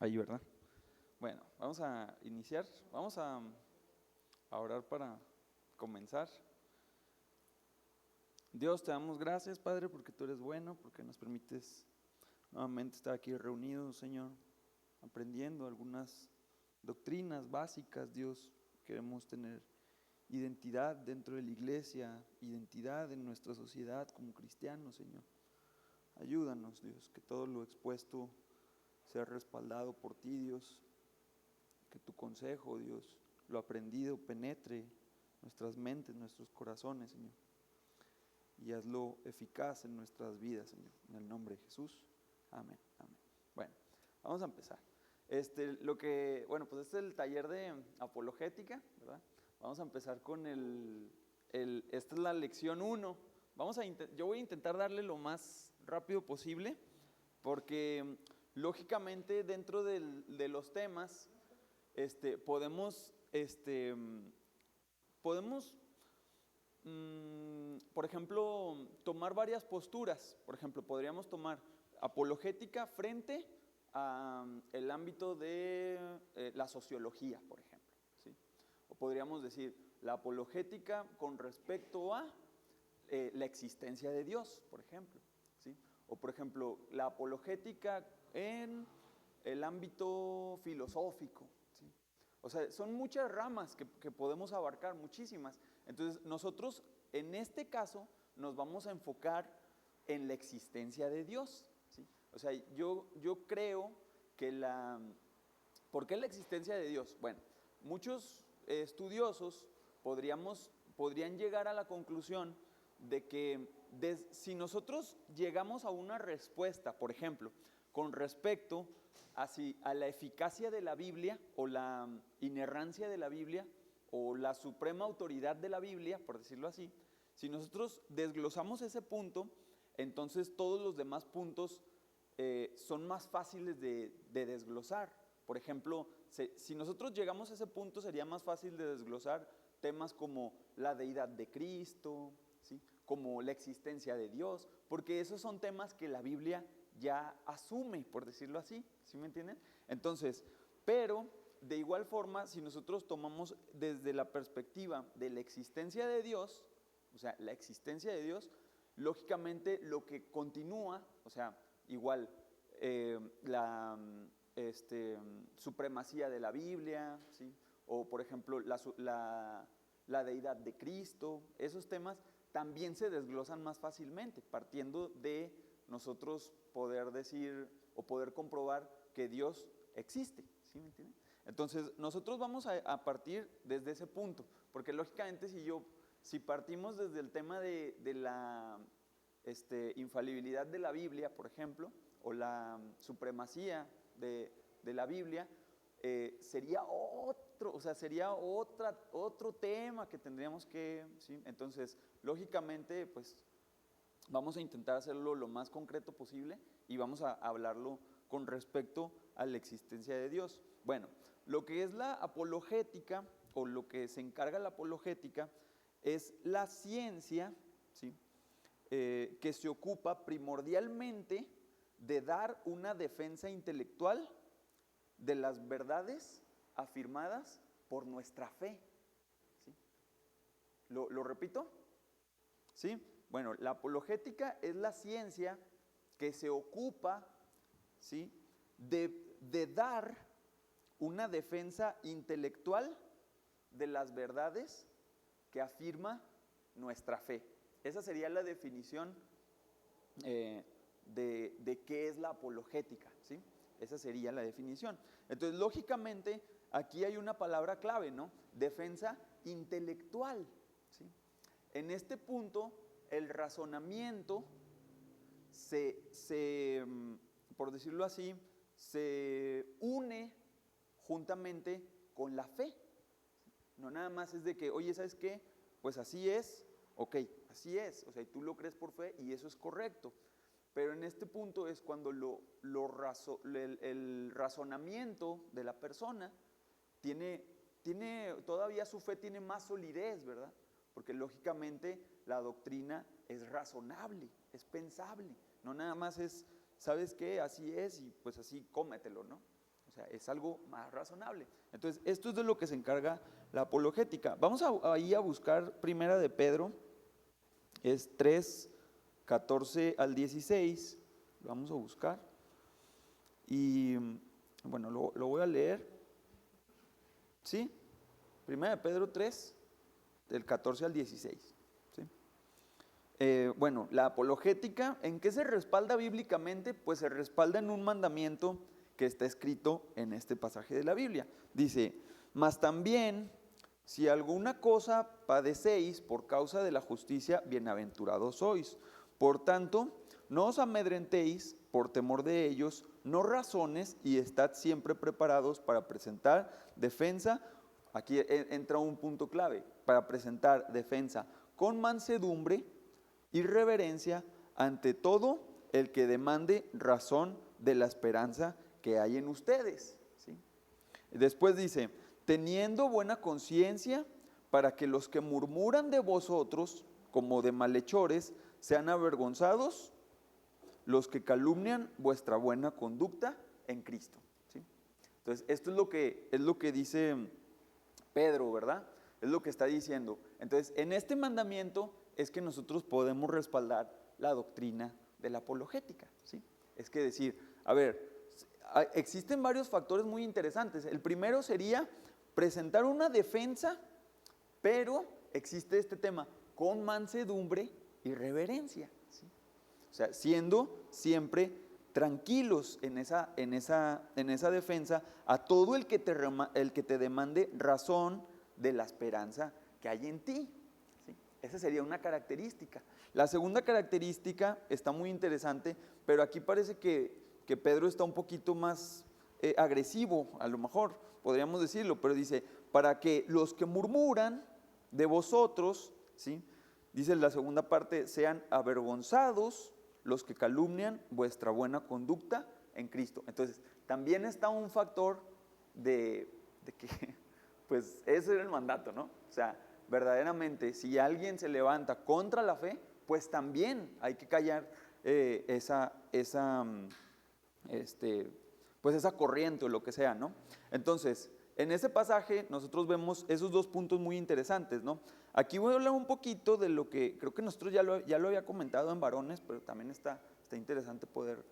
Ahí, ¿verdad? Bueno, vamos a iniciar. Vamos a orar para comenzar. Dios, te damos gracias, Padre, porque tú eres bueno, porque nos permites nuevamente estar aquí reunidos, Señor, aprendiendo algunas doctrinas básicas. Dios, queremos tener identidad dentro de la iglesia, identidad en nuestra sociedad como cristianos, Señor. Ayúdanos, Dios, que todo lo expuesto sea respaldado por ti, Dios. Que tu consejo, Dios, lo aprendido penetre nuestras mentes, nuestros corazones, Señor. Y hazlo eficaz en nuestras vidas, Señor. En el nombre de Jesús. Amén. Amén. Bueno, vamos a empezar. Pues este es el taller de apologética, ¿verdad? Vamos a empezar con esta es la lección 1. Yo voy a intentar darle lo más rápido posible, porque lógicamente dentro de los temas, podemos, por ejemplo, tomar varias posturas. Por ejemplo, podríamos tomar apologética frente al ámbito de la sociología, por ejemplo, ¿sí? O podríamos decir la apologética con respecto a la existencia de Dios, por ejemplo, ¿sí? O por ejemplo, la apologética en el ámbito filosófico, ¿sí? O sea, son muchas ramas que podemos abarcar, muchísimas. Entonces, nosotros en este caso nos vamos a enfocar en la existencia de Dios, ¿sí? O sea, yo creo que ¿por qué la existencia de Dios? Bueno, muchos estudiosos podrían llegar a la conclusión de que si nosotros llegamos a una respuesta, por ejemplo, con respecto a la eficacia de la Biblia o la inerrancia de la Biblia o la suprema autoridad de la Biblia, por decirlo así, si nosotros desglosamos ese punto, entonces todos los demás puntos son más fáciles de desglosar. Por ejemplo, si nosotros llegamos a ese punto, sería más fácil de desglosar temas como la deidad de Cristo, ¿sí? Como la existencia de Dios, porque esos son temas que la Biblia ya asume, por decirlo así, ¿sí me entienden? Entonces, pero de igual forma, si nosotros tomamos desde la perspectiva de la existencia de Dios, o sea, la existencia de Dios, lógicamente lo que continúa, o sea, igual la supremacía de la Biblia, ¿sí? O por ejemplo la deidad de Cristo, esos temas también se desglosan más fácilmente, partiendo de nosotros poder decir o poder comprobar que Dios existe, ¿sí me entienden? Entonces nosotros vamos a partir desde ese punto, porque lógicamente si partimos desde el tema de la infalibilidad de la Biblia, por ejemplo, o la supremacía de la Biblia, sería otro tema que tendríamos que, ¿sí? Entonces, lógicamente, pues vamos a intentar hacerlo lo más concreto posible y vamos a hablarlo con respecto a la existencia de Dios. Bueno, lo que es la apologética o lo que se encarga la apologética es la ciencia, ¿sí? Que se ocupa primordialmente de dar una defensa intelectual de las verdades afirmadas por nuestra fe, ¿sí? ¿Lo repito? ¿Sí? Bueno, la apologética es la ciencia que se ocupa, ¿sí? de dar una defensa intelectual de las verdades que afirma nuestra fe. Esa sería la definición de qué es la apologética, ¿sí? Esa sería la definición. Entonces, lógicamente, aquí hay una palabra clave, ¿no? Defensa intelectual, ¿sí? En este punto, el razonamiento por decirlo así, se une juntamente con la fe. No nada más es de que, oye, ¿sabes qué? Pues así es, ok, así es, o sea, y tú lo crees por fe y eso es correcto. Pero en este punto es cuando el razonamiento de la persona todavía su fe tiene más solidez, ¿verdad? Porque lógicamente la doctrina es razonable, es pensable. No nada más es, ¿sabes qué? Así es y pues así cómetelo, ¿no? O sea, es algo más razonable. Entonces, esto es de lo que se encarga la apologética. Vamos ahí a buscar Primera de Pedro, es 3, 14 al 16, lo vamos a buscar. Y bueno, lo voy a leer. ¿Sí? Primera de Pedro 3, del 14 al 16. ¿Sí? Bueno, la apologética, ¿en qué se respalda bíblicamente? Pues se respalda en un mandamiento que está escrito en este pasaje de la Biblia. Dice, mas también, si alguna cosa padecéis por causa de la justicia, bienaventurados sois. Por tanto, no os amedrentéis por temor de ellos, no razones, y estad siempre preparados para presentar defensa. Aquí entra un punto clave, para presentar defensa con mansedumbre y reverencia ante todo el que demande razón de la esperanza que hay en ustedes. ¿Sí? Después dice, teniendo buena conciencia, para que los que murmuran de vosotros, como de malhechores, sean avergonzados los que calumnian vuestra buena conducta en Cristo. ¿Sí? Entonces, esto es lo que dice Pedro, ¿verdad? Es lo que está diciendo. Entonces, en este mandamiento es que nosotros podemos respaldar la doctrina de la apologética, ¿sí? Es que decir, a ver, existen varios factores muy interesantes. El primero sería presentar una defensa, pero existe este tema, con mansedumbre y reverencia, ¿sí? O sea, siendo siempre tranquilos en esa defensa a todo el que te demande razón de la esperanza que hay en ti. ¿Sí? Esa sería una característica. La segunda característica está muy interesante, pero aquí parece que Pedro está un poquito más agresivo, a lo mejor podríamos decirlo, pero dice, para que los que murmuran de vosotros, ¿sí? Dice la segunda parte, sean avergonzados los que calumnian vuestra buena conducta en Cristo. Entonces, también está un factor de que, pues, ese era el mandato, ¿no? O sea, verdaderamente, si alguien se levanta contra la fe, pues también hay que callar pues esa corriente o lo que sea, ¿no? Entonces, en ese pasaje nosotros vemos esos dos puntos muy interesantes, ¿no? Aquí voy a hablar un poquito de lo que creo que nosotros ya lo había comentado en varones, pero también está interesante poder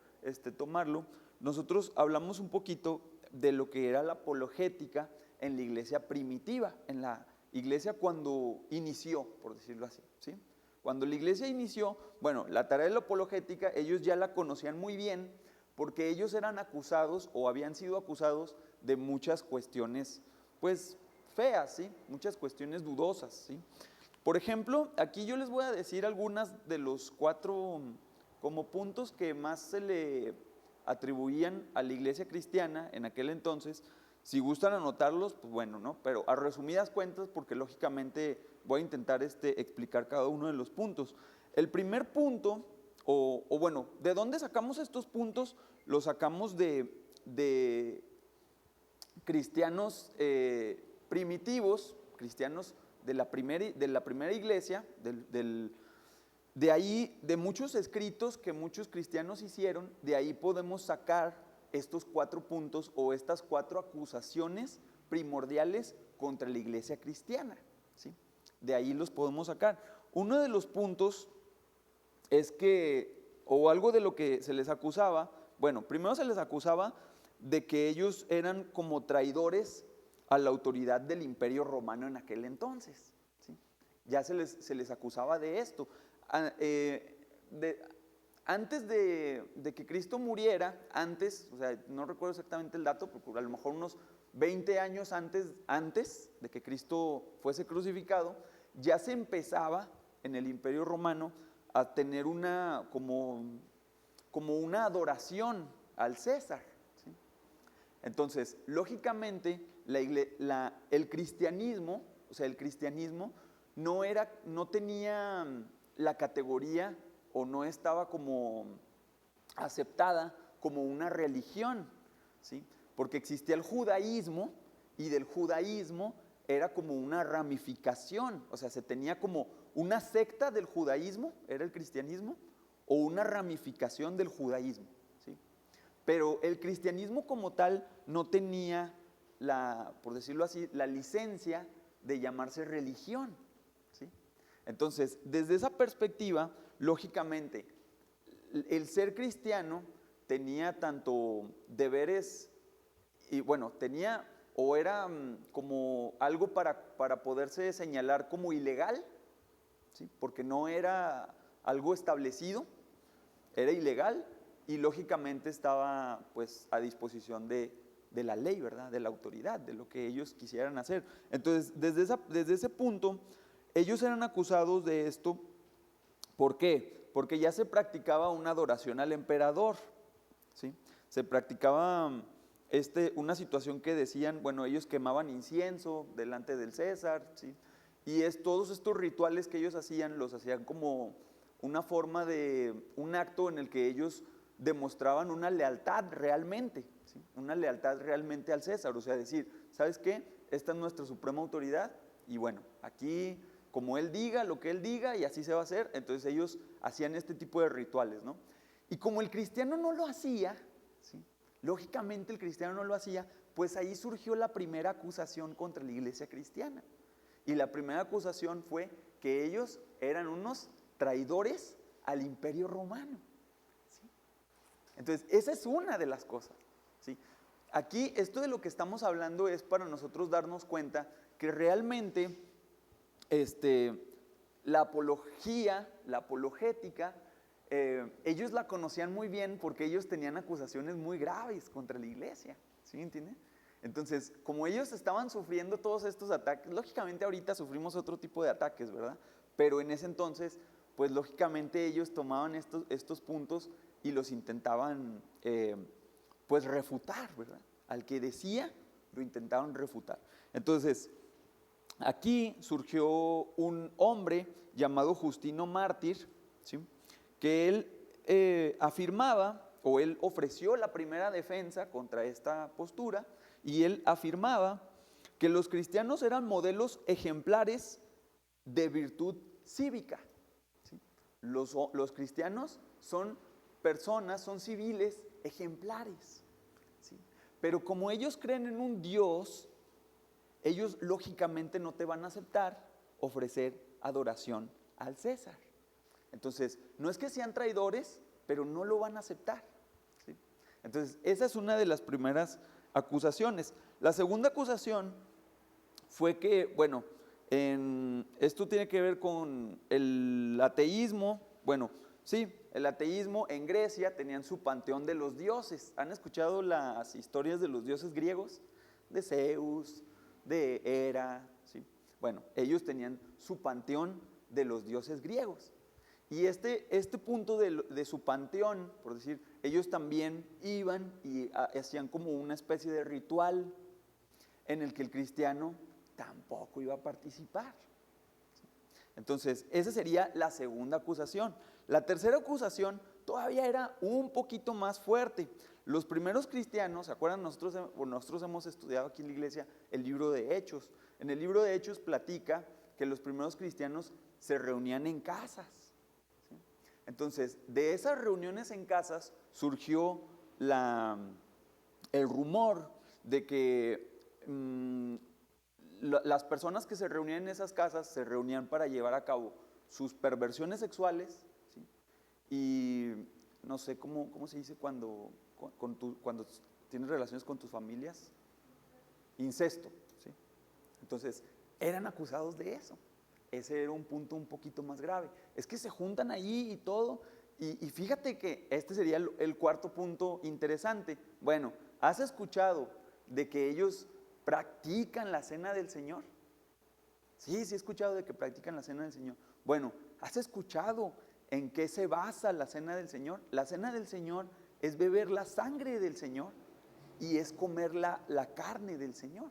tomarlo. Nosotros hablamos un poquito de lo que era la apologética en la iglesia primitiva, en la iglesia cuando inició, por decirlo así, ¿sí? Cuando la iglesia inició, bueno, la tarea de la apologética ellos ya la conocían muy bien, porque ellos eran acusados o habían sido acusados de muchas cuestiones, pues, feas, ¿sí? Muchas cuestiones dudosas, ¿sí? Por ejemplo, aquí yo les voy a decir algunas de los 4 como puntos que más se le atribuían a la iglesia cristiana en aquel entonces. Si gustan anotarlos, pues bueno, ¿no? Pero a resumidas cuentas, porque lógicamente voy a intentar explicar cada uno de los puntos. El primer punto, o bueno, ¿de dónde sacamos estos puntos? Los sacamos de cristianos primitivos, cristianos de la primera iglesia, de ahí, de muchos escritos que muchos cristianos hicieron, de ahí podemos sacar estos 4 puntos o estas 4 acusaciones primordiales contra la iglesia cristiana, ¿sí? De ahí los podemos sacar. Uno de los puntos es que, o algo de lo que se les acusaba, bueno, primero se les acusaba de que ellos eran como traidores a la autoridad del Imperio Romano en aquel entonces, ¿sí? Ya se les acusaba de esto. Antes de que Cristo muriera, o sea, no recuerdo exactamente el dato, porque a lo mejor unos 20 años antes de que Cristo fuese crucificado, ya se empezaba en el Imperio Romano a tener como una adoración al César, ¿sí? Entonces, lógicamente, el cristianismo, o sea, el cristianismo no tenía la categoría o no estaba como aceptada como una religión, ¿sí? Porque existía el judaísmo y del judaísmo era como una ramificación, o sea, se tenía como una secta del judaísmo, era el cristianismo, o una ramificación del judaísmo, ¿sí? pero el cristianismo como tal no tenía por decirlo así, la licencia de llamarse religión, ¿sí? Entonces, desde esa perspectiva, lógicamente, el ser cristiano tenía tanto deberes y bueno, tenía o era como algo para poderse señalar como ilegal, ¿sí? Porque no era algo establecido, era ilegal y lógicamente estaba pues a disposición de la ley, ¿verdad? De la autoridad, de lo que ellos quisieran hacer. Entonces, desde ese punto, ellos eran acusados de esto. ¿Por qué? Porque ya se practicaba una adoración al emperador, ¿sí? Se practicaba una situación que decían, bueno, ellos quemaban incienso delante del César, ¿sí? Y todos estos rituales que ellos hacían, los hacían como una forma de un acto en el que ellos demostraban una lealtad realmente, ¿sí? Una lealtad realmente al César, o sea, decir, ¿sabes qué? Esta es nuestra suprema autoridad y bueno, aquí como él diga, lo que él diga y así se va a hacer. Entonces ellos hacían este tipo de rituales, ¿no? Y como el cristiano no lo hacía, ¿sí? Lógicamente el cristiano no lo hacía, pues ahí surgió la primera acusación contra la iglesia cristiana. Y la primera acusación fue que ellos eran unos traidores al imperio romano, ¿sí? Entonces esa es una de las cosas, ¿sí? Aquí esto de lo que estamos hablando es para nosotros darnos cuenta que realmente la apología, la apologética, ellos la conocían muy bien porque ellos tenían acusaciones muy graves contra la iglesia, ¿sí entienden? Entonces, como ellos estaban sufriendo todos estos ataques, lógicamente ahorita sufrimos otro tipo de ataques, ¿verdad? Pero en ese entonces, pues lógicamente ellos tomaban estos puntos y los intentaban, pues refutar, ¿verdad? Al que decía, lo intentaban refutar. Entonces, aquí surgió un hombre llamado Justino Mártir, ¿sí? Que él afirmaba, o él ofreció la primera defensa contra esta postura, y él afirmaba que los cristianos eran modelos ejemplares de virtud cívica, ¿sí? Los cristianos son personas, son civiles ejemplares, ¿sí? Pero como ellos creen en un Dios, ellos lógicamente no te van a aceptar ofrecer adoración al César. Entonces, no es que sean traidores, pero no lo van a aceptar, ¿sí? Entonces, esa es una de las primeras acusaciones. La segunda acusación fue que, bueno, esto tiene que ver con el ateísmo. Bueno, sí, el ateísmo en Grecia tenían su panteón de los dioses. ¿Han escuchado las historias de los dioses griegos? De Zeus, de Hera, ¿sí? Bueno, ellos tenían su panteón de los dioses griegos. Y este punto de su panteón, por decir, ellos también iban y hacían como una especie de ritual en el que el cristiano tampoco iba a participar. Entonces, esa sería la segunda acusación. La tercera acusación todavía era un poquito más fuerte. Los primeros cristianos, ¿se acuerdan? Nosotros hemos estudiado aquí en la iglesia el libro de Hechos. En el libro de Hechos platica que los primeros cristianos se reunían en casas, ¿sí? Entonces, de esas reuniones en casas surgió el rumor de que las personas que se reunían en esas casas se reunían para llevar a cabo sus perversiones sexuales, ¿sí? Y no sé cómo se dice cuando tienes relaciones con tus familias, incesto, ¿sí? Entonces eran acusados de eso. Ese era un punto un poquito más grave. Es que se juntan allí y todo, y fíjate que este sería el cuarto punto interesante. Bueno, ¿has escuchado de que ellos practican la cena del Señor? Sí, he escuchado de que practican la cena del Señor. Bueno, ¿has escuchado en qué se basa la cena del Señor? La cena del Señor es beber la sangre del Señor y es comer la carne del Señor.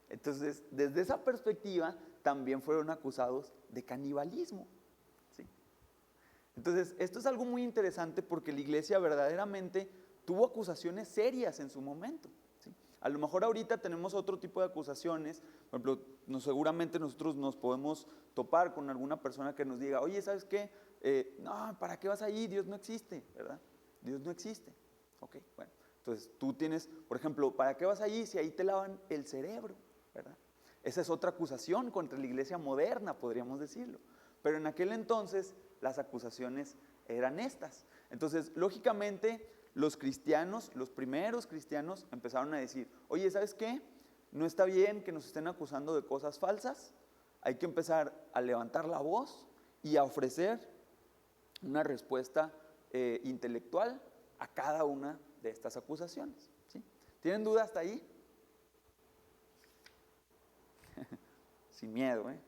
Entonces, desde esa perspectiva, también fueron acusados de canibalismo, ¿sí? Entonces, esto es algo muy interesante porque la iglesia verdaderamente tuvo acusaciones serias en su momento, ¿sí? A lo mejor ahorita tenemos otro tipo de acusaciones. Por ejemplo, seguramente nosotros nos podemos topar con alguna persona que nos diga, oye, ¿sabes qué? No, ¿para qué vas ahí? Dios no existe, ¿verdad? Dios no existe, Ok, bueno. Entonces tú tienes, por ejemplo, ¿para qué vas allí si ahí te lavan el cerebro? ¿Verdad? Esa es otra acusación contra la iglesia moderna, podríamos decirlo. Pero en aquel entonces las acusaciones eran estas. Entonces, lógicamente, los cristianos, los primeros cristianos, empezaron a decir, oye, ¿sabes qué? No está bien que nos estén acusando de cosas falsas. Hay que empezar a levantar la voz y a ofrecer una respuesta intelectual a cada una de estas acusaciones. ¿Sí? ¿Tienen duda hasta ahí? Sin miedo, ¿eh?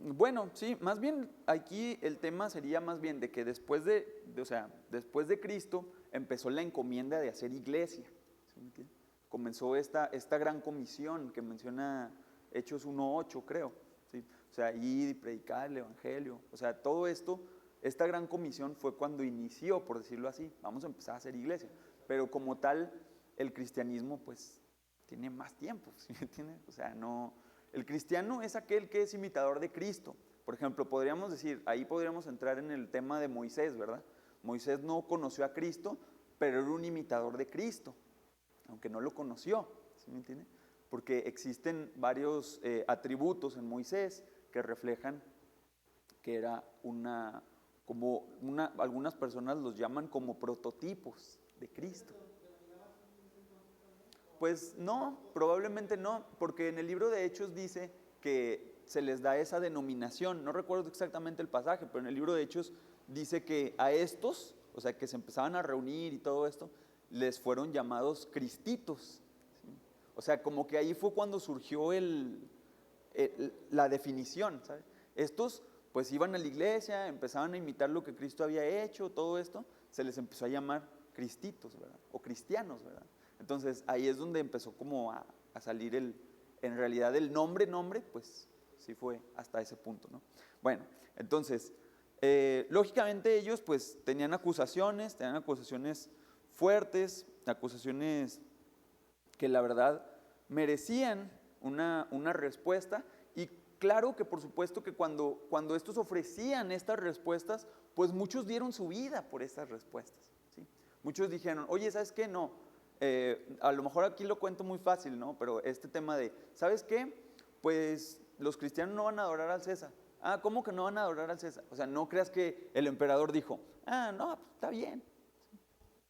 Bueno, sí, más bien aquí el tema sería más bien de que después después de Cristo empezó la encomienda de hacer iglesia. ¿Sí me entiende? Comenzó esta gran comisión que menciona Hechos 1:8, creo. ¿Sí? O sea, ir y predicar el evangelio. O sea, todo esto, esta gran comisión fue cuando inició, por decirlo así. Vamos a empezar a hacer iglesia. Pero como tal, el cristianismo pues tiene más tiempo, ¿sí me entiende? O sea, no. El cristiano es aquel que es imitador de Cristo. Por ejemplo, podríamos decir, ahí podríamos entrar en el tema de Moisés, ¿verdad? Moisés no conoció a Cristo, pero era un imitador de Cristo, aunque no lo conoció, ¿sí me entiende? Porque existen varios atributos en Moisés que reflejan que era algunas personas los llaman como prototipos de Cristo. Pues no, probablemente no, porque en el libro de Hechos dice que se les da esa denominación. No recuerdo exactamente el pasaje, pero en el libro de Hechos dice que a estos, o sea, que se empezaban a reunir y todo esto, les fueron llamados cristitos. ¿Sí? O sea, como que ahí fue cuando surgió la definición, ¿sabes? Estos pues iban a la iglesia, empezaban a imitar lo que Cristo había hecho, todo esto, se les empezó a llamar cristitos, ¿verdad? O cristianos, ¿verdad? Entonces ahí es donde empezó como a salir en realidad el nombre, pues sí fue hasta ese punto, ¿no? Bueno, entonces, lógicamente ellos pues tenían acusaciones fuertes, acusaciones que la verdad merecían una respuesta, y claro que por supuesto que cuando estos ofrecían estas respuestas, pues muchos dieron su vida por estas respuestas, ¿sí? Muchos dijeron, oye, ¿sabes qué? No. A lo mejor aquí lo cuento muy fácil, ¿no? Pero este tema de, ¿sabes qué? Pues los cristianos no van a adorar al César. Ah, ¿cómo que no van a adorar al César? O sea, no creas que el emperador dijo, no, está bien.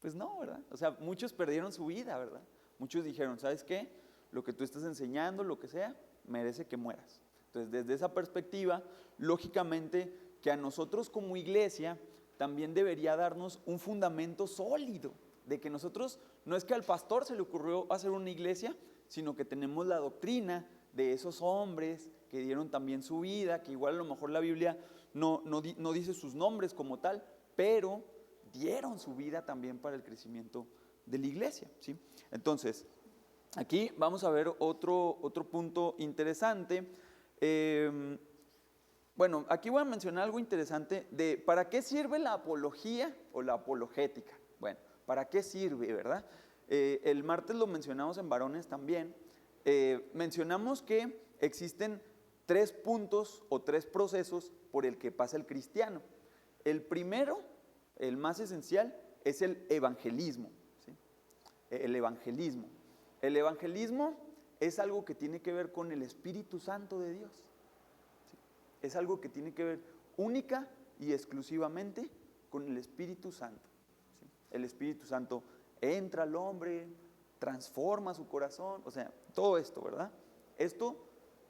Pues no, ¿verdad? O sea, muchos perdieron su vida, ¿verdad? Muchos dijeron, ¿sabes qué? Lo que tú estás enseñando, lo que sea, merece que mueras. Entonces, desde esa perspectiva, lógicamente que a nosotros como iglesia también debería darnos un fundamento sólido, de que nosotros, no es que al pastor se le ocurrió hacer una iglesia, sino que tenemos la doctrina de esos hombres que dieron también su vida, que igual a lo mejor la Biblia no dice sus nombres como tal, pero dieron su vida también para el crecimiento de la iglesia, ¿sí? Entonces, aquí vamos a ver otro punto interesante. Bueno, aquí voy a mencionar algo interesante de ¿para qué sirve la apología o la apologética? Bueno, ¿para qué sirve, verdad? El martes lo mencionamos en varones también. Mencionamos que existen 3 puntos o 3 procesos por el que pasa el cristiano. El primero, el más esencial, es el evangelismo, ¿sí? El evangelismo. El evangelismo es algo que tiene que ver con el Espíritu Santo de Dios, ¿sí? Es algo que tiene que ver única y exclusivamente con el Espíritu Santo, ¿sí? El Espíritu Santo entra al hombre, transforma su corazón, o sea, todo esto, ¿verdad?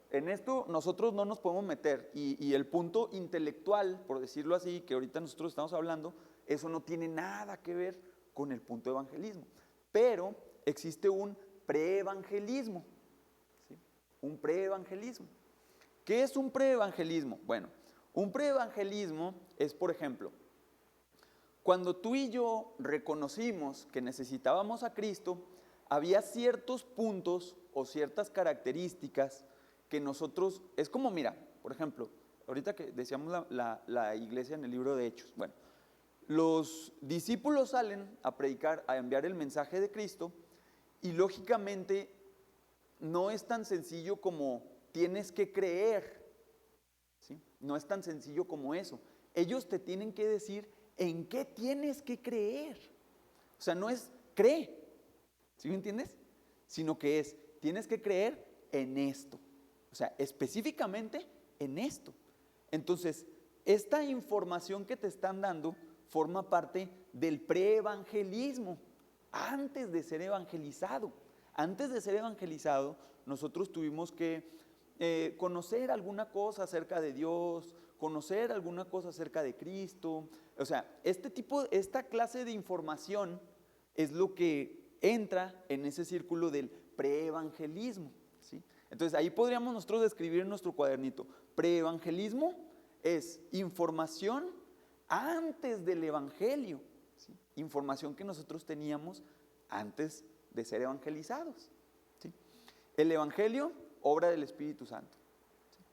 En esto nosotros no nos podemos meter, y el punto intelectual, por decirlo así, que ahorita nosotros estamos hablando, eso no tiene nada que ver con el punto de evangelismo. Pero existe un preevangelismo, ¿sí? Un preevangelismo. ¿Qué es un preevangelismo? Bueno, un preevangelismo es, por ejemplo, cuando tú y yo reconocimos que necesitábamos a Cristo, había ciertos puntos o ciertas características que nosotros, es como, mira, por ejemplo, ahorita que decíamos la iglesia en el libro de Hechos, bueno, los discípulos salen a predicar, a enviar el mensaje de Cristo, y lógicamente no es tan sencillo como tienes que creer, ¿sí? No es tan sencillo como eso. Ellos te tienen que decir en qué tienes que creer. O sea, no es cree, ¿sí me entiendes? Sino que es, tienes que creer en esto. O sea, específicamente en esto. Entonces, esta información que te están dando forma parte del preevangelismo, antes de ser evangelizado. Antes de ser evangelizado, nosotros tuvimos que conocer alguna cosa acerca de Dios, conocer alguna cosa acerca de Cristo. O sea, esta clase de información es lo que entra en ese círculo del preevangelismo, ¿sí? Entonces ahí podríamos nosotros describir en nuestro cuadernito: preevangelismo es información antes del evangelio, ¿sí? Información que nosotros teníamos antes de ser evangelizados, ¿sí? El evangelio, obra del Espíritu Santo, ¿sí?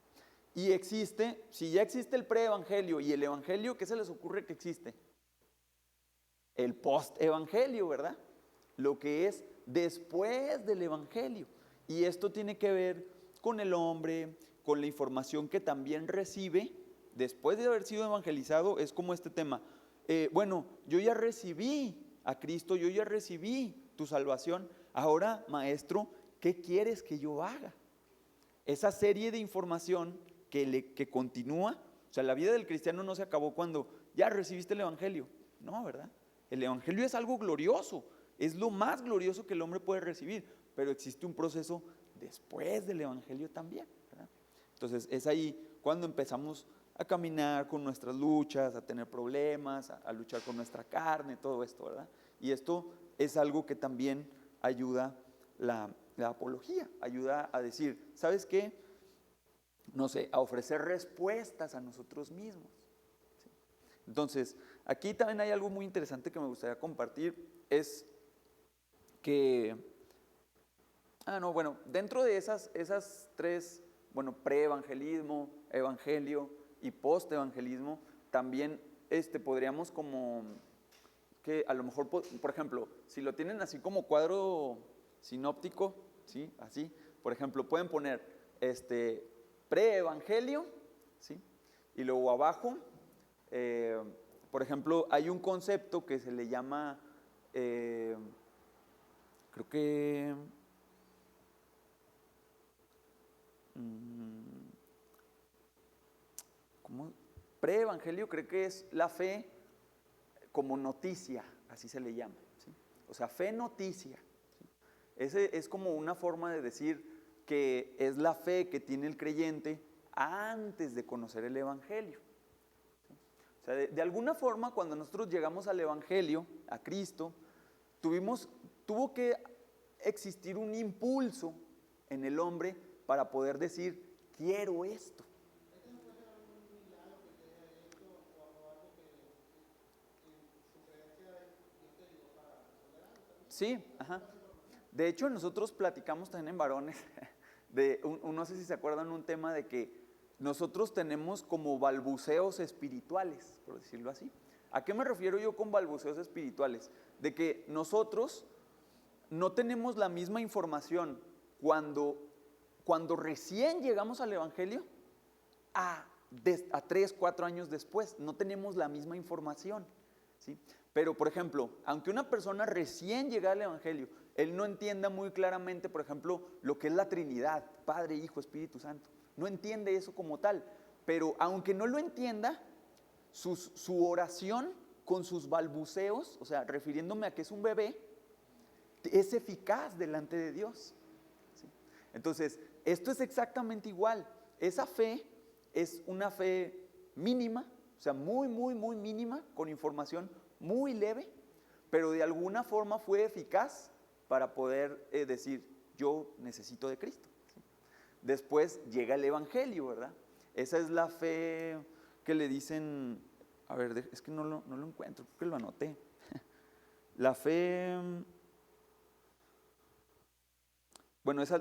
Y existe, si ya existe el preevangelio y el evangelio, ¿qué se les ocurre que existe? El post-evangelio, ¿verdad? Lo que es después del evangelio. Y esto tiene que ver con el hombre, con la información que también recibe después de haber sido evangelizado. Es como este tema, bueno, yo ya recibí a Cristo, yo ya recibí tu salvación, ahora, maestro, ¿qué quieres que yo haga? Esa serie de información que continúa. O sea, la vida del cristiano no se acabó cuando ya recibiste el evangelio, no, ¿verdad? El evangelio es algo glorioso, es lo más glorioso que el hombre puede recibir, pero existe un proceso después del evangelio también, ¿verdad? Entonces es ahí cuando empezamos a caminar con nuestras luchas, a tener problemas, a luchar con nuestra carne, todo esto, ¿verdad? Y esto es algo que también ayuda la apología, ayuda a decir, ¿sabes qué? No sé, a ofrecer respuestas a nosotros mismos, ¿sí? Entonces, aquí también hay algo muy interesante que me gustaría compartir, es que, dentro de esas tres, preevangelismo, evangelio y postevangelismo, también podríamos como, que a lo mejor, por ejemplo, si lo tienen así como cuadro sinóptico, ¿sí? Así, por ejemplo, pueden poner preevangelio, ¿sí? Y luego abajo, por ejemplo, hay un concepto que se le llama, creo que, ¿cómo? Preevangelio creo que es la fe como noticia, así se le llama, ¿sí? O sea, fe noticia, ¿sí? Ese es como una forma de decir que es la fe que tiene el creyente antes de conocer el evangelio, ¿sí? O sea, de alguna forma, cuando nosotros llegamos al evangelio, a Cristo, tuvo que existir un impulso en el hombre para poder decir, quiero esto. Sí, ajá. De hecho, nosotros platicamos también en varones, no sé si se acuerdan, un tema de que nosotros tenemos como balbuceos espirituales, por decirlo así. ¿A qué me refiero yo con balbuceos espirituales? De que nosotros no tenemos la misma información cuando recién llegamos al evangelio a 3, 4 años después. No tenemos la misma información, ¿sí? Pero, por ejemplo, aunque una persona recién llega al evangelio, él no entienda muy claramente, por ejemplo, lo que es la Trinidad, Padre, Hijo, Espíritu Santo. No entiende eso como tal. Pero aunque no lo entienda, su oración con sus balbuceos, o sea, refiriéndome a que es un bebé, es eficaz delante de Dios, ¿sí? Entonces, esto es exactamente igual. Esa fe es una fe mínima, o sea, muy, muy, muy mínima, con información muy leve, pero de alguna forma fue eficaz para poder decir, yo necesito de Cristo, ¿sí? Después llega el evangelio, ¿verdad? Esa es la fe que le dicen, a ver, es que no lo encuentro, creo que lo anoté. La fe,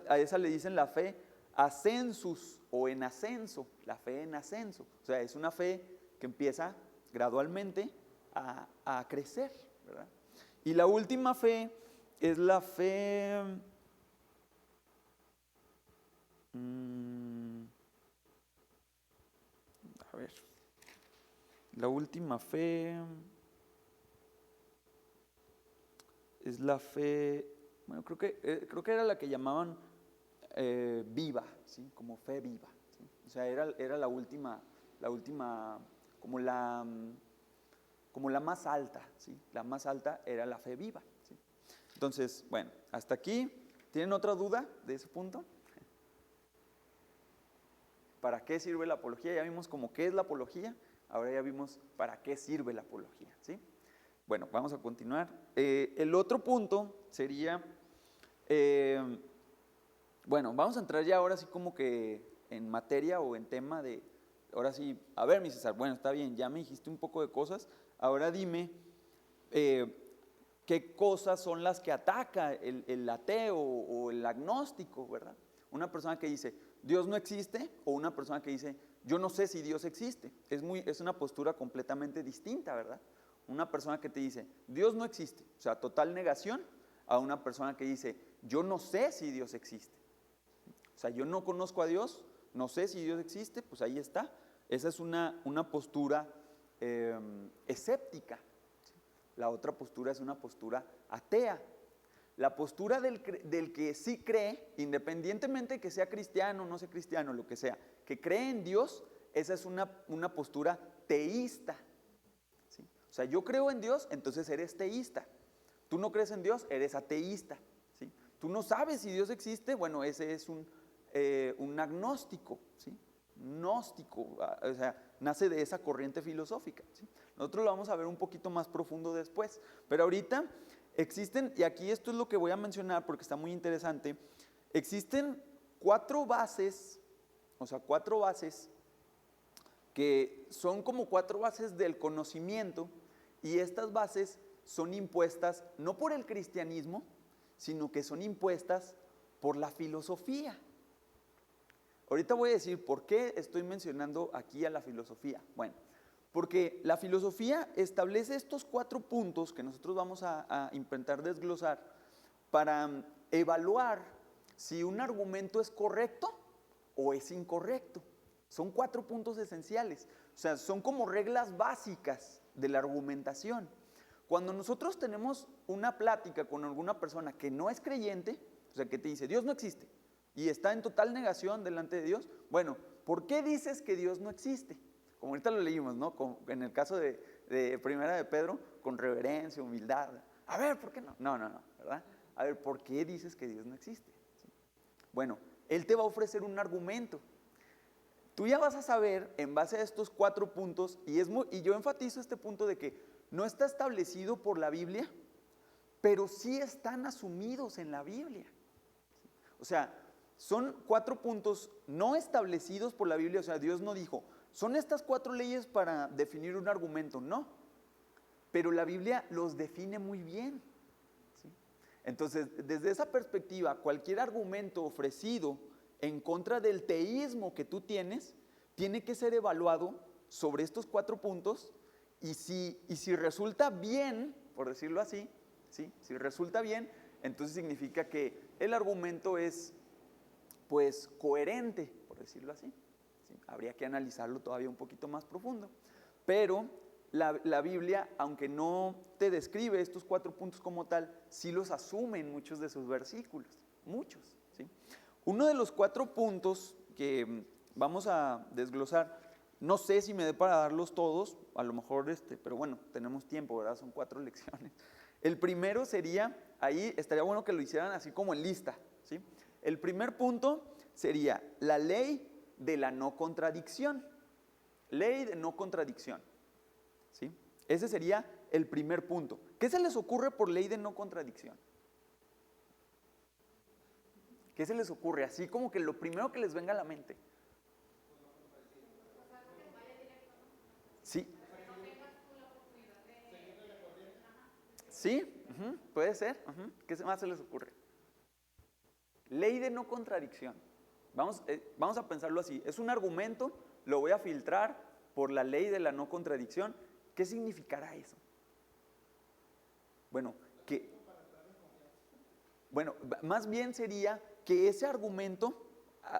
a esa le dicen la fe ascensus o en ascenso, la fe en ascenso. O sea, es una fe que empieza gradualmente a crecer, ¿verdad? Y la última fe es la fe, A ver, la última fe es la fe, bueno, creo que era la que llamaban viva, ¿sí? Como fe viva, ¿sí? O sea, era la última, como la más alta, ¿sí? La más alta era la fe viva, ¿sí? Entonces, bueno, hasta aquí. ¿Tienen otra duda de ese punto? ¿Para qué sirve la apología? Ya vimos como qué es la apología, ahora ya vimos para qué sirve la apología, ¿sí? Bueno, vamos a continuar. El otro punto sería, bueno, vamos a entrar ya ahora sí como que en materia o en tema de, ahora sí, a ver, mi César, bueno, está bien, ya me dijiste un poco de cosas, ahora dime qué cosas son las que ataca el ateo o el agnóstico, ¿verdad? Una persona que dice, Dios no existe, o una persona que dice, yo no sé si Dios existe. Es una postura completamente distinta, ¿verdad? Una persona que te dice, Dios no existe, o sea, total negación, a una persona que dice, yo no sé si Dios existe. O sea, yo no conozco a Dios, no sé si Dios existe, pues ahí está. Esa es una postura escéptica. La otra postura es una postura atea. La postura del que sí cree, independientemente de que sea cristiano o no sea cristiano, lo que sea, que cree en Dios, esa es una postura teísta, ¿sí? O sea, yo creo en Dios, entonces eres teísta. Tú no crees en Dios, eres ateísta, ¿sí? Tú no sabes si Dios existe, bueno, ese es un agnóstico, ¿sí? Gnóstico, o sea, nace de esa corriente filosófica, ¿sí? Nosotros lo vamos a ver un poquito más profundo después, pero ahorita existen, y aquí esto es lo que voy a mencionar porque está muy interesante, existen 4 bases, o sea, 4 bases que son como 4 bases del conocimiento, y estas bases son impuestas no por el cristianismo, sino que son impuestas por la filosofía. Ahorita voy a decir por qué estoy mencionando aquí a la filosofía. Bueno, porque la filosofía establece estos 4 puntos que nosotros vamos a intentar desglosar para evaluar si un argumento es correcto o es incorrecto. Son 4 puntos esenciales, o sea, son como reglas básicas de la argumentación. Cuando nosotros tenemos una plática con alguna persona que no es creyente, o sea, que te dice, Dios no existe, y está en total negación delante de Dios, bueno, ¿por qué dices que Dios no existe? Como ahorita lo leímos, ¿no? En el caso de Primera de Pedro, con reverencia, humildad. A ver, ¿por qué no? No, ¿verdad? A ver, ¿por qué dices que Dios no existe? ¿Sí? Bueno, Él te va a ofrecer un argumento. Tú ya vas a saber, en base a estos 4 puntos, y yo enfatizo este punto de que no está establecido por la Biblia, pero sí están asumidos en la Biblia. O sea, son 4 puntos no establecidos por la Biblia, o sea, Dios no dijo, son estas 4 leyes para definir un argumento, no, pero la Biblia los define muy bien, ¿sí? Entonces, desde esa perspectiva, cualquier argumento ofrecido en contra del teísmo que tú tienes, tiene que ser evaluado sobre estos 4 puntos, y si resulta bien, por decirlo así, ¿sí? Si resulta bien, entonces significa que el argumento es, pues, coherente, por decirlo así, ¿sí? Habría que analizarlo todavía un poquito más profundo, pero la Biblia, aunque no te describe estos 4 puntos como tal, sí los asume en muchos de sus versículos, muchos, ¿sí? Uno de los 4 puntos que vamos a desglosar, no sé si me dé para darlos todos, a lo mejor pero bueno, tenemos tiempo, ¿verdad? Son 4 lecciones. El primero sería, ahí estaría bueno que lo hicieran así como en lista, ¿sí? El primer punto sería la ley de la no contradicción. Ley de no contradicción, ¿sí? Ese sería el primer punto. ¿Qué se les ocurre por ley de no contradicción? ¿Qué se les ocurre? Así como que lo primero que les venga a la mente. Sí. ¿Sí? Puede ser. ¿Qué más se les ocurre? Ley de no contradicción. Vamos a pensarlo así. Es un argumento, lo voy a filtrar por la ley de la no contradicción. ¿Qué significará eso? Bueno, más bien sería que ese argumento,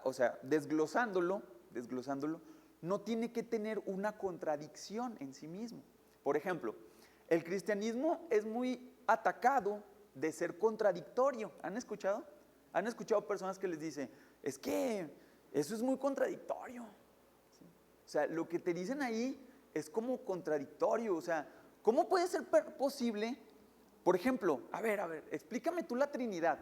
o sea, desglosándolo, no tiene que tener una contradicción en sí mismo. Por ejemplo, el cristianismo es muy atacado de ser contradictorio. ¿Han escuchado? ¿Han escuchado personas que les dicen, es que eso es muy contradictorio? ¿Sí? O sea, lo que te dicen ahí es como contradictorio. O sea, ¿cómo puede ser posible? Por ejemplo, a ver, explícame tú la Trinidad.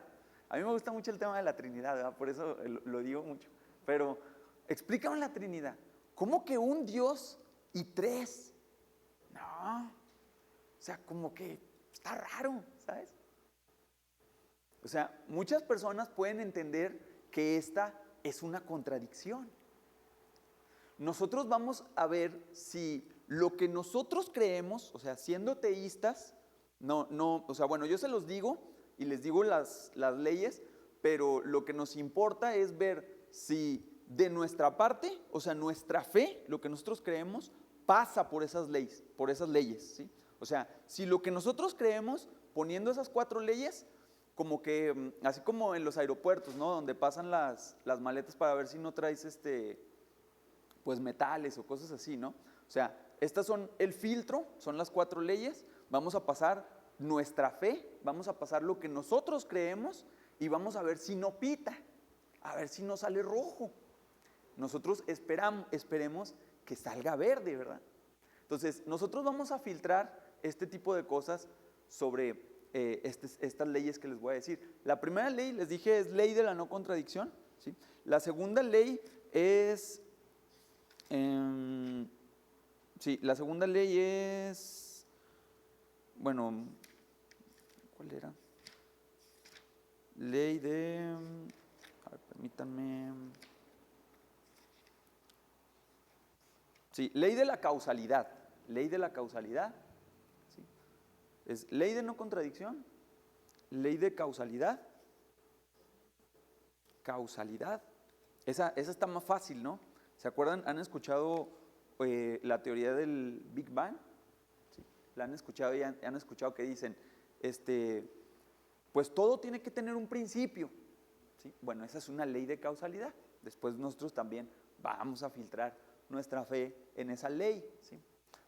A mí me gusta mucho el tema de la Trinidad, ¿verdad? Por eso lo digo mucho. Pero explícame la Trinidad. ¿Cómo que un Dios y tres? No. O sea, como que está raro, ¿sabes? O sea, muchas personas pueden entender que esta es una contradicción. Nosotros vamos a ver si lo que nosotros creemos, o sea, siendo teístas, o sea, bueno, yo se los digo y les digo las leyes, pero lo que nos importa es ver si de nuestra parte, o sea, nuestra fe, lo que nosotros creemos, pasa por esas leyes, ¿sí? O sea, si lo que nosotros creemos, poniendo esas 4 leyes, como que, así como en los aeropuertos, ¿no? Donde pasan las maletas para ver si no traes pues metales o cosas así, ¿no? O sea, estas son el filtro, son las 4 leyes, vamos a pasar nuestra fe, vamos a pasar lo que nosotros creemos y vamos a ver si no pita, a ver si no sale rojo. Nosotros esperemos que salga verde, ¿verdad? Entonces, nosotros vamos a filtrar este tipo de cosas sobre estas leyes que les voy a decir. La primera ley, les dije, es ley de la no contradicción, ¿sí? La segunda ley es... sí, la segunda ley es... Bueno, ¿cuál era? Ley de... A ver, permítanme... Sí, ley de la causalidad. Ley de la causalidad. ¿Sí? Es ley de no contradicción, ley de causalidad. Causalidad. Esa está más fácil, ¿no? ¿Se acuerdan? ¿Han escuchado la teoría del Big Bang? ¿Sí? La han escuchado y han escuchado que dicen, pues todo tiene que tener un principio. ¿Sí? Bueno, esa es una ley de causalidad. Después nosotros también vamos a filtrar nuestra fe en esa ley, ¿sí?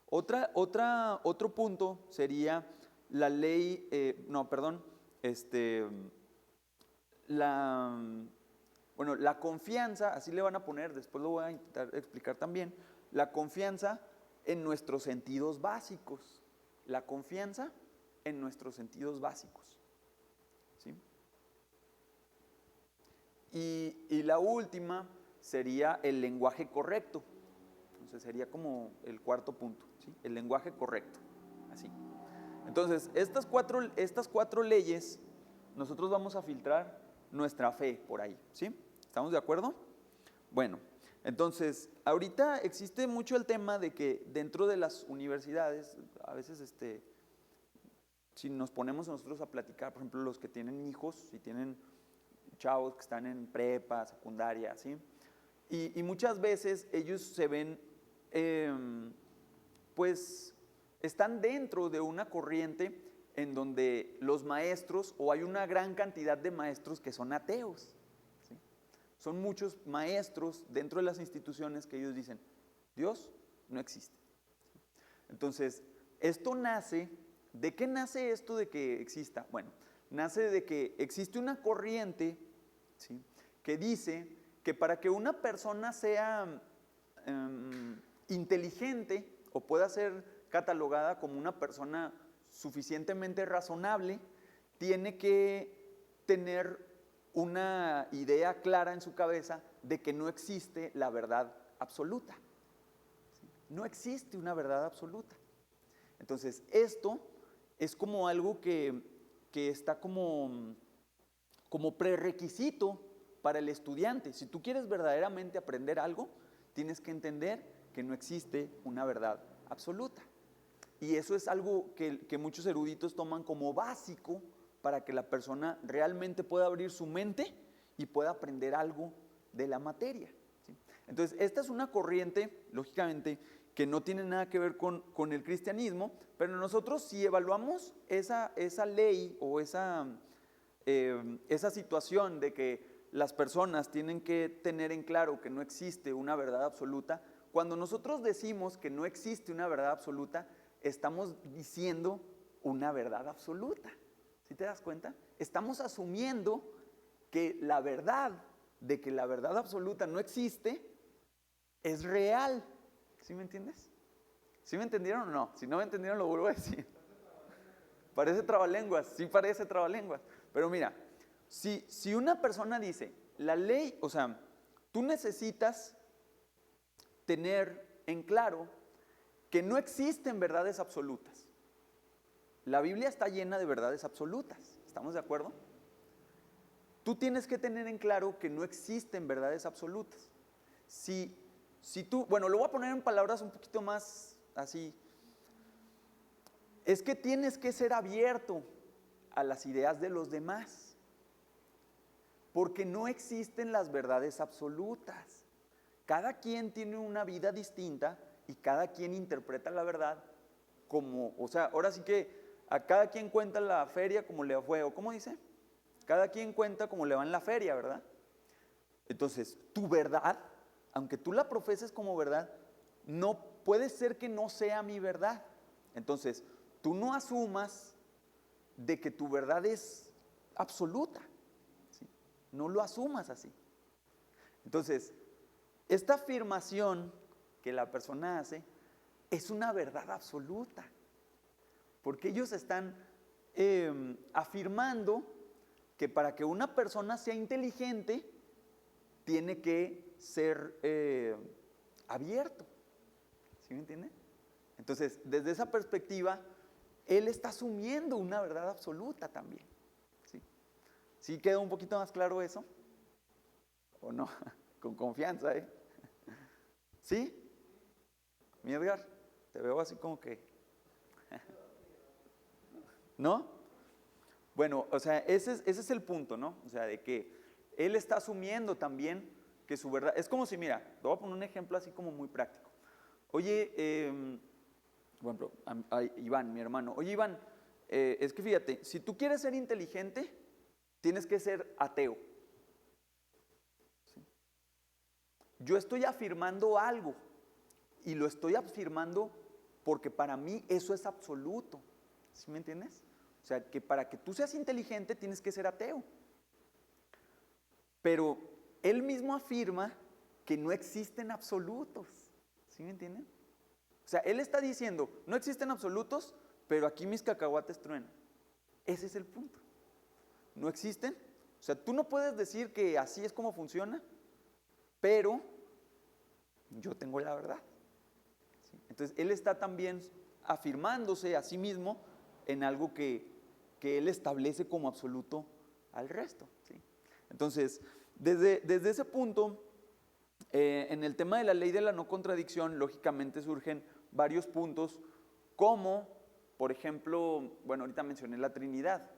Otro punto sería la ley, la confianza, así le van a poner, después lo voy a intentar explicar también, la confianza en nuestros sentidos básicos, la confianza en nuestros sentidos básicos, ¿sí? Y la última sería el lenguaje correcto. Entonces sería como el cuarto punto, ¿sí? El lenguaje correcto, así. Entonces, estas cuatro leyes, nosotros vamos a filtrar nuestra fe por ahí, ¿sí? ¿Estamos de acuerdo? Bueno, entonces, ahorita existe mucho el tema de que dentro de las universidades, a veces, si nos ponemos nosotros a platicar, por ejemplo, los que tienen hijos, si tienen chavos que están en prepa, secundaria, ¿sí? Y muchas veces ellos se ven, pues, están dentro de una corriente en donde los maestros, o hay una gran cantidad de maestros que son ateos, ¿sí? Son muchos maestros dentro de las instituciones que ellos dicen, Dios no existe. Entonces, esto nace, ¿de qué nace esto de que exista? Bueno, nace de que existe una corriente, ¿sí?, que dice que para que una persona sea inteligente o pueda ser catalogada como una persona suficientemente razonable, tiene que tener una idea clara en su cabeza de que no existe la verdad absoluta. ¿Sí? No existe una verdad absoluta. Entonces, esto es como algo que está como prerequisito para el estudiante. Si tú quieres verdaderamente aprender algo, tienes que entender que no existe una verdad absoluta. Y eso es algo que muchos eruditos toman como básico para que la persona realmente pueda abrir su mente y pueda aprender algo de la materia, ¿sí? Entonces, esta es una corriente, lógicamente, que no tiene nada que ver con el cristianismo, pero nosotros si evaluamos esa ley o esa situación de que las personas tienen que tener en claro que no existe una verdad absoluta, cuando nosotros decimos que no existe una verdad absoluta, estamos diciendo una verdad absoluta. ¿Sí te das cuenta? Estamos asumiendo que la verdad de que la verdad absoluta no existe es real. ¿Sí me entiendes? ¿Sí me entendieron o no? Si no me entendieron, lo vuelvo a decir. Parece trabalenguas, sí parece trabalenguas. Pero mira, si una persona dice, la ley, o sea, tú necesitas tener en claro que no existen verdades absolutas. La Biblia está llena de verdades absolutas, ¿estamos de acuerdo? Tú tienes que tener en claro que no existen verdades absolutas. Si tú, bueno, lo voy a poner en palabras un poquito más así. Es que tienes que ser abierto a las ideas de los demás, porque no existen las verdades absolutas. Cada quien tiene una vida distinta y cada quien interpreta la verdad como, o sea, ahora sí que a cada quien cuenta la feria como le fue, o ¿cómo dice? Cada quien cuenta como le va en la feria, ¿verdad? Entonces, tu verdad, aunque tú la profeses como verdad, no puede ser que no sea mi verdad. Entonces, tú no asumas de que tu verdad es absoluta, ¿sí? No lo asumas así. Entonces, esta afirmación que la persona hace es una verdad absoluta, porque ellos están afirmando que para que una persona sea inteligente tiene que ser abierto. ¿Sí me entienden? Entonces, desde esa perspectiva, él está asumiendo una verdad absoluta también. ¿Sí? ¿Sí quedó un poquito más claro eso? ¿O no? Con confianza, ¿eh? ¿Sí? Mi Edgar, te veo así como que... ¿No? Bueno, o sea, ese es el punto, ¿no? O sea, de que él está asumiendo también que su verdad... Es como si, mira, te voy a poner un ejemplo así como muy práctico. Oye, por ejemplo, a Iván, mi hermano. Oye, Iván, es que fíjate, si tú quieres ser inteligente, tienes que ser ateo. ¿Sí? Yo estoy afirmando algo y lo estoy afirmando porque para mí eso es absoluto. ¿Sí me entiendes? O sea, que para que tú seas inteligente tienes que ser ateo. Pero él mismo afirma que no existen absolutos. ¿Sí me entienden? O sea, él está diciendo, no existen absolutos, pero aquí mis cacahuates truenan. Ese es el punto. No existen. O sea, tú no puedes decir que así es como funciona, pero yo tengo la verdad. ¿Sí? Entonces, él está también afirmándose a sí mismo en algo que él establece como absoluto al resto. ¿Sí? Entonces, desde ese punto, en el tema de la ley de la no contradicción, lógicamente surgen varios puntos, como, por ejemplo, bueno, ahorita mencioné la Trinidad.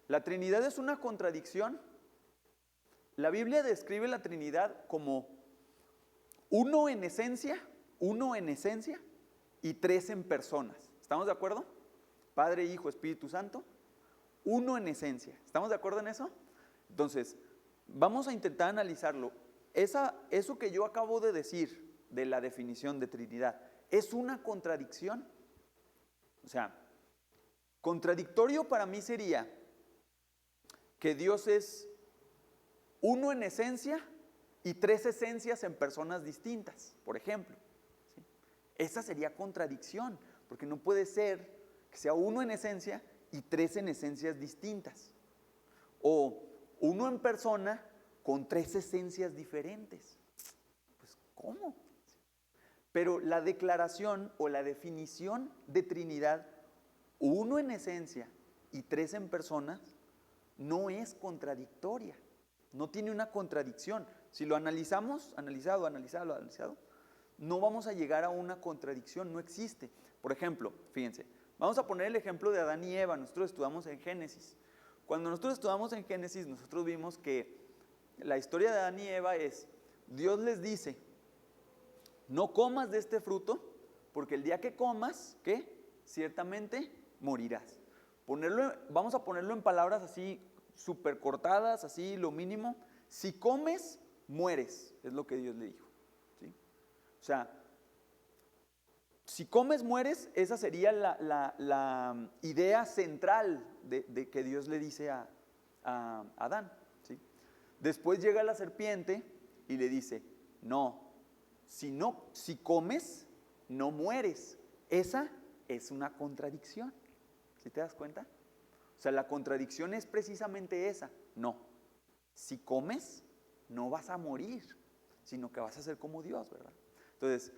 ¿La Trinidad es una contradicción? La Biblia describe la Trinidad como uno en esencia y tres en personas. ¿Estamos de acuerdo? Padre, Hijo, Espíritu Santo. Uno en esencia. ¿Estamos de acuerdo en eso? Entonces, vamos a intentar analizarlo. Eso que yo acabo de decir de la definición de Trinidad, ¿es una contradicción? O sea, contradictorio para mí sería que Dios es uno en esencia y tres esencias en personas distintas, por ejemplo. ¿Sí? Esa sería contradicción, porque no puede ser que sea uno en esencia y tres en esencias distintas. O uno en persona con tres esencias diferentes. Pues, ¿cómo? Pero la declaración o la definición de Trinidad, uno en esencia y tres en personas, no es contradictoria. No tiene una contradicción. Si lo analizamos, analizado, no vamos a llegar a una contradicción, no existe. Por ejemplo, fíjense, vamos a poner el ejemplo de Adán y Eva. Nosotros estudiamos en Génesis. Cuando nosotros estudiamos en Génesis, nosotros vimos que la historia de Adán y Eva es, Dios les dice, no comas de este fruto, porque el día que comas, ¿qué? Ciertamente morirás. Vamos a ponerlo en palabras así, súper cortadas, así, lo mínimo. Si comes, mueres, es lo que Dios le dijo. ¿Sí? O sea, si comes mueres, esa sería la idea central de que Dios le dice a Adán, ¿sí? Después llega la serpiente y le dice, no, si comes, no mueres. Esa es una contradicción, ¿sí te das cuenta? O sea, la contradicción es precisamente esa. No, si comes, no vas a morir, sino que vas a ser como Dios, ¿verdad? Entonces,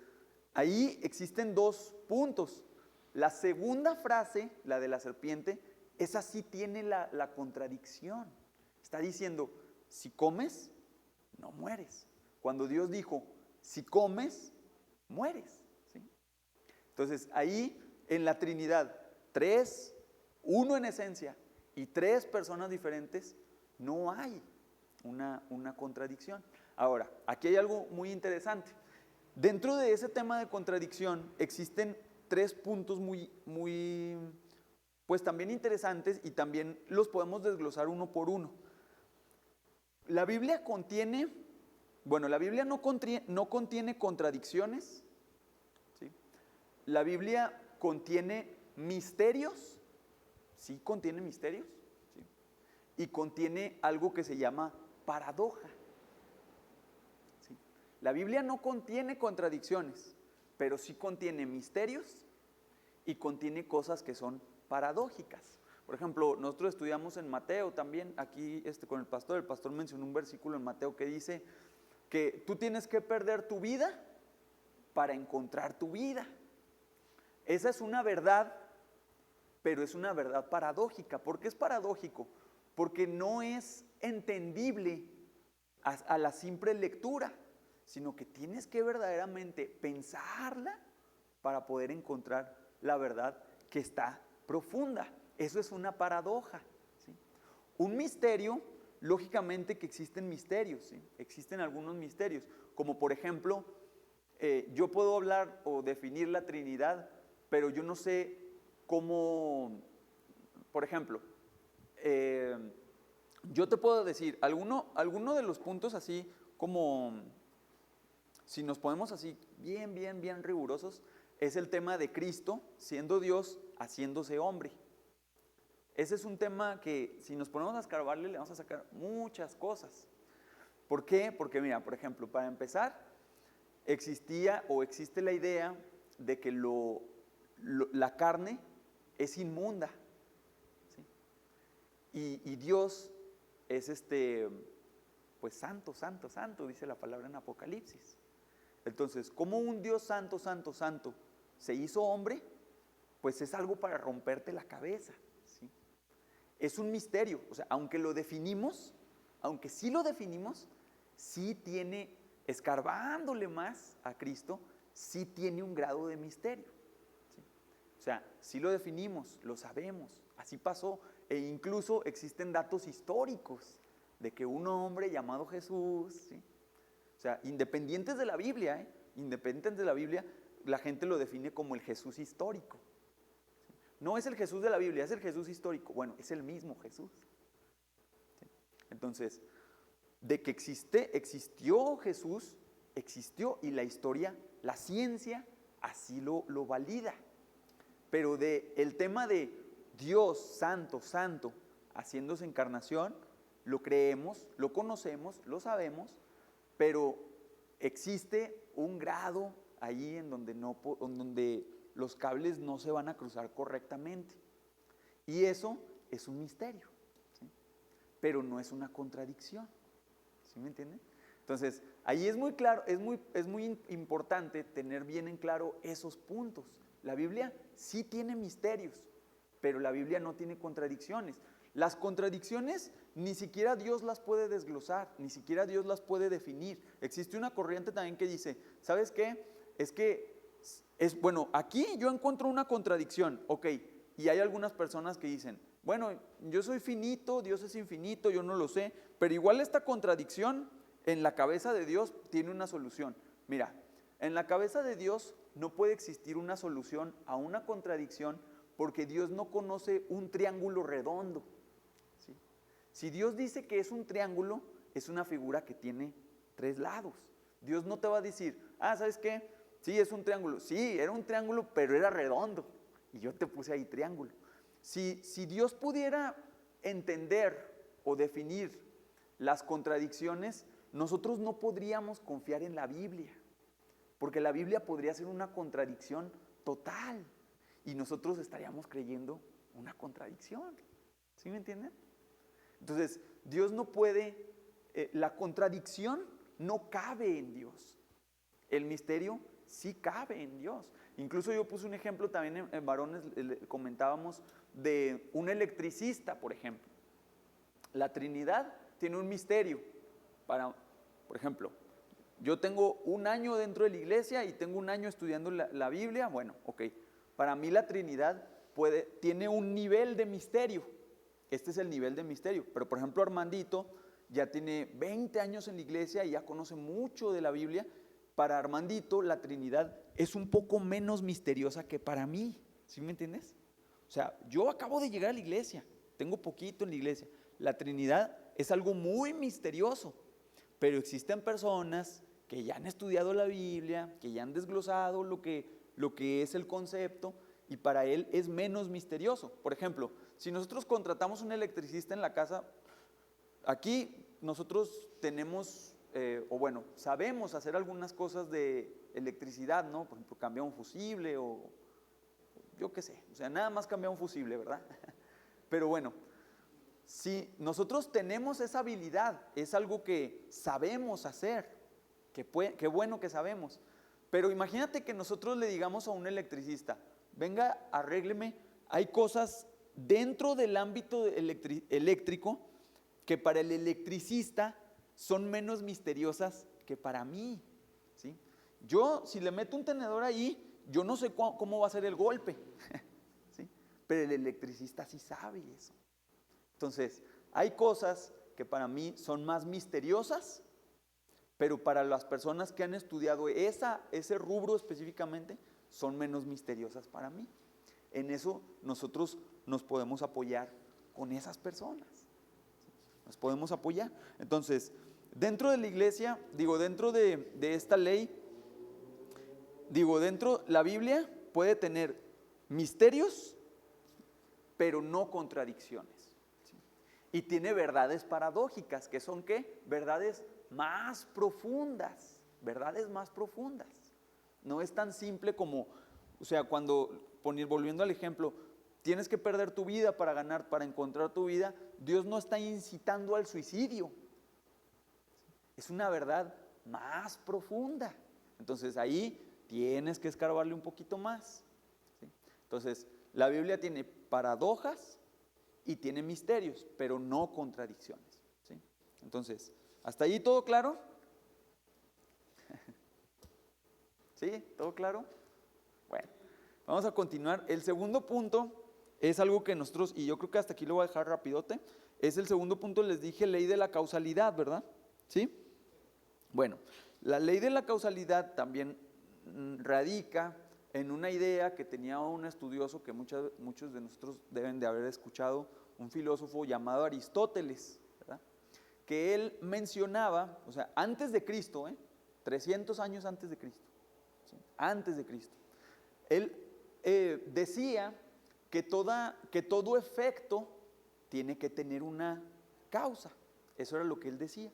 ahí existen dos puntos. La segunda frase, la de la serpiente, esa sí tiene la contradicción. Está diciendo, si comes, no mueres. Cuando Dios dijo, si comes, mueres, ¿sí? Entonces, ahí en la Trinidad, tres, uno en esencia y tres personas diferentes, no hay una contradicción. Ahora, aquí hay algo muy interesante. Dentro de ese tema de contradicción existen tres puntos muy, pues también interesantes, y también los podemos desglosar uno por uno. La Biblia contiene, la Biblia no contiene contradicciones, ¿sí? La Biblia contiene misterios, sí contiene misterios, ¿sí? Y contiene algo que se llama paradoja. ¿Sí? La Biblia no contiene contradicciones, pero sí contiene misterios y contiene cosas que son paradójicas. Por ejemplo, nosotros estudiamos en Mateo también, aquí con el pastor mencionó un versículo en Mateo que dice que tú tienes que perder tu vida para encontrar tu vida. Esa es una verdad, pero es una verdad paradójica. ¿Por qué es paradójico? Porque no es entendible a la simple lectura, sino que tienes que verdaderamente pensarla para poder encontrar la verdad que está profunda. Eso es una paradoja, ¿sí? Un misterio, lógicamente que existen misterios, ¿sí? Existen algunos misterios, como por ejemplo, yo puedo hablar o definir la Trinidad, pero yo no sé cómo, por ejemplo, yo te puedo decir, alguno de los puntos así como, si nos ponemos así bien rigurosos, es el tema de Cristo siendo Dios, haciéndose hombre. Ese es un tema que si nos ponemos a escarbarle le vamos a sacar muchas cosas. ¿Por qué? Porque mira, por ejemplo, para empezar, existía o existe la idea de que la carne es inmunda, ¿sí? Y Dios es pues santo, dice la palabra en Apocalipsis. Entonces, ¿cómo un Dios santo se hizo hombre? Pues es algo para romperte la cabeza, ¿sí? Es un misterio, o sea, aunque sí lo definimos, sí tiene, escarbándole más a Cristo, sí tiene un grado de misterio, ¿sí? O sea, sí lo definimos, lo sabemos, así pasó, e incluso existen datos históricos de que un hombre llamado Jesús, ¿sí? O sea, independientes de la Biblia, la gente lo define como el Jesús histórico. No es el Jesús de la Biblia, es el Jesús histórico. Bueno, es el mismo Jesús, ¿sí? Entonces, de que existió Jesús, existió, y la historia, la ciencia, así lo valida. Pero el tema de Dios santo, haciéndose encarnación, lo creemos, lo conocemos, lo sabemos, pero existe un grado ahí en donde los cables no se van a cruzar correctamente. Y eso es un misterio, ¿sí? Pero no es una contradicción, ¿sí me entienden? Entonces, ahí es muy claro, es muy importante tener bien en claro esos puntos. La Biblia sí tiene misterios, pero la Biblia no tiene contradicciones. Las contradicciones ni siquiera Dios las puede desglosar, ni siquiera Dios las puede definir. Existe una corriente también que dice, ¿sabes qué? Aquí yo encuentro una contradicción, ok, y hay algunas personas que dicen, bueno, yo soy finito, Dios es infinito, yo no lo sé, pero igual esta contradicción en la cabeza de Dios tiene una solución. Mira, en la cabeza de Dios no puede existir una solución a una contradicción porque Dios no conoce un triángulo redondo, ¿sí? Si Dios dice que es un triángulo, es una figura que tiene tres lados. Dios no te va a decir, ¿sabes qué? Sí, es un triángulo. Sí, era un triángulo, pero era redondo. Y yo te puse ahí triángulo. Si Dios pudiera entender o definir las contradicciones, nosotros no podríamos confiar en la Biblia, porque la Biblia podría ser una contradicción total y nosotros estaríamos creyendo una contradicción. ¿Sí me entienden? Entonces, Dios no puede, la contradicción no cabe en Dios. El misterio sí cabe en Dios. Incluso yo puse un ejemplo también en varones, comentábamos de un electricista, por ejemplo. La Trinidad tiene un misterio. Por ejemplo, yo tengo un año dentro de la iglesia y tengo un año estudiando la Biblia. Bueno, ok. Para mí la Trinidad tiene un nivel de misterio. Este es el nivel de misterio. Pero por ejemplo Armandito ya tiene 20 años en la iglesia y ya conoce mucho de la Biblia. Para Armandito la Trinidad es un poco menos misteriosa que para mí. ¿Sí me entiendes? O sea, yo acabo de llegar a la iglesia, tengo poquito en la iglesia. La Trinidad es algo muy misterioso, pero existen personas que ya han estudiado la Biblia, que ya han desglosado lo que es el concepto, y para él es menos misterioso. Por ejemplo, si nosotros contratamos un electricista en la casa, aquí nosotros tenemos, sabemos hacer algunas cosas de electricidad, ¿no? Por ejemplo, cambiar un fusible o yo qué sé, o sea, nada más cambiar un fusible, ¿verdad? Pero bueno, si nosotros tenemos esa habilidad, es algo que sabemos hacer, qué bueno que sabemos. Pero imagínate que nosotros le digamos a un electricista, venga, arrégleme, hay cosas dentro del ámbito eléctrico que para el electricista son menos misteriosas que para mí, ¿sí? Yo, si le meto un tenedor ahí, yo no sé cómo va a ser el golpe, ¿sí? Pero el electricista sí sabe eso. Entonces, hay cosas que para mí son más misteriosas, pero para las personas que han estudiado ese rubro específicamente, son menos misteriosas para mí. En eso nosotros nos podemos apoyar con esas personas. Nos podemos apoyar. Entonces, dentro de la iglesia, dentro de esta ley, la Biblia puede tener misterios, pero no contradicciones. ¿Sí? Y tiene verdades paradójicas, que son ¿qué? Verdades más profundas, verdades más profundas. No es tan simple como, o sea, volviendo al ejemplo, tienes que perder tu vida para encontrar tu vida, Dios no está incitando al suicidio. Es una verdad más profunda. Entonces ahí tienes que escarbarle un poquito más. ¿Sí? Entonces, la Biblia tiene paradojas y tiene misterios, pero no contradicciones. ¿Sí? Entonces, ¿hasta ahí todo claro? ¿Sí? ¿Todo claro? Bueno, vamos a continuar. El segundo punto es algo que nosotros, y yo creo que hasta aquí lo voy a dejar rapidote, es el segundo punto, les dije, ley de la causalidad, ¿verdad? ¿Sí? Bueno, la ley de la causalidad también radica en una idea que tenía un estudioso que muchos de nosotros deben de haber escuchado, un filósofo llamado Aristóteles, ¿verdad? Que él mencionaba, o sea, antes de Cristo, 300 años antes de Cristo, ¿sí? Antes de Cristo, él decía que todo efecto tiene que tener una causa. Eso era lo que él decía.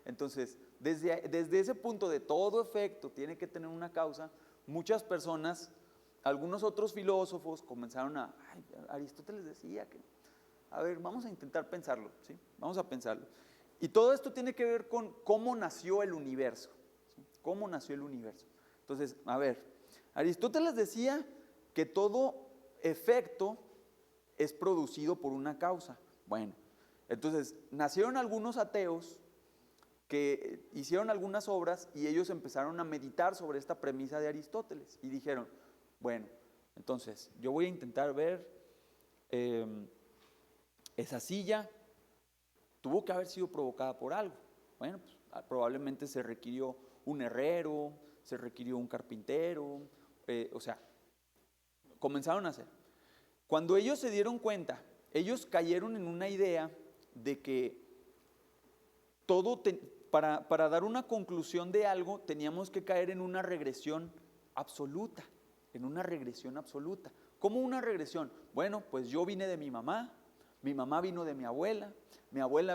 Entonces, desde ese punto de todo efecto tiene que tener una causa, muchas personas, algunos otros filósofos comenzaron Aristóteles decía que, a ver, vamos a intentar pensarlo, ¿sí? Vamos a pensarlo. Y todo esto tiene que ver con cómo nació el universo, ¿sí? Cómo nació el universo. Entonces, a ver, Aristóteles decía que todo efecto es producido por una causa. Bueno, entonces nacieron algunos ateos que hicieron algunas obras y ellos empezaron a meditar sobre esta premisa de Aristóteles y dijeron, bueno, entonces yo voy a intentar ver, esa silla tuvo que haber sido provocada por algo. Bueno, pues, probablemente se requirió un herrero, se requirió un carpintero, comenzaron a hacer. Cuando ellos se dieron cuenta, ellos cayeron en una idea de que para dar una conclusión de algo teníamos que caer en una regresión absoluta, en una regresión absoluta. ¿Cómo una regresión? Bueno, pues yo vine de mi mamá vino de mi abuela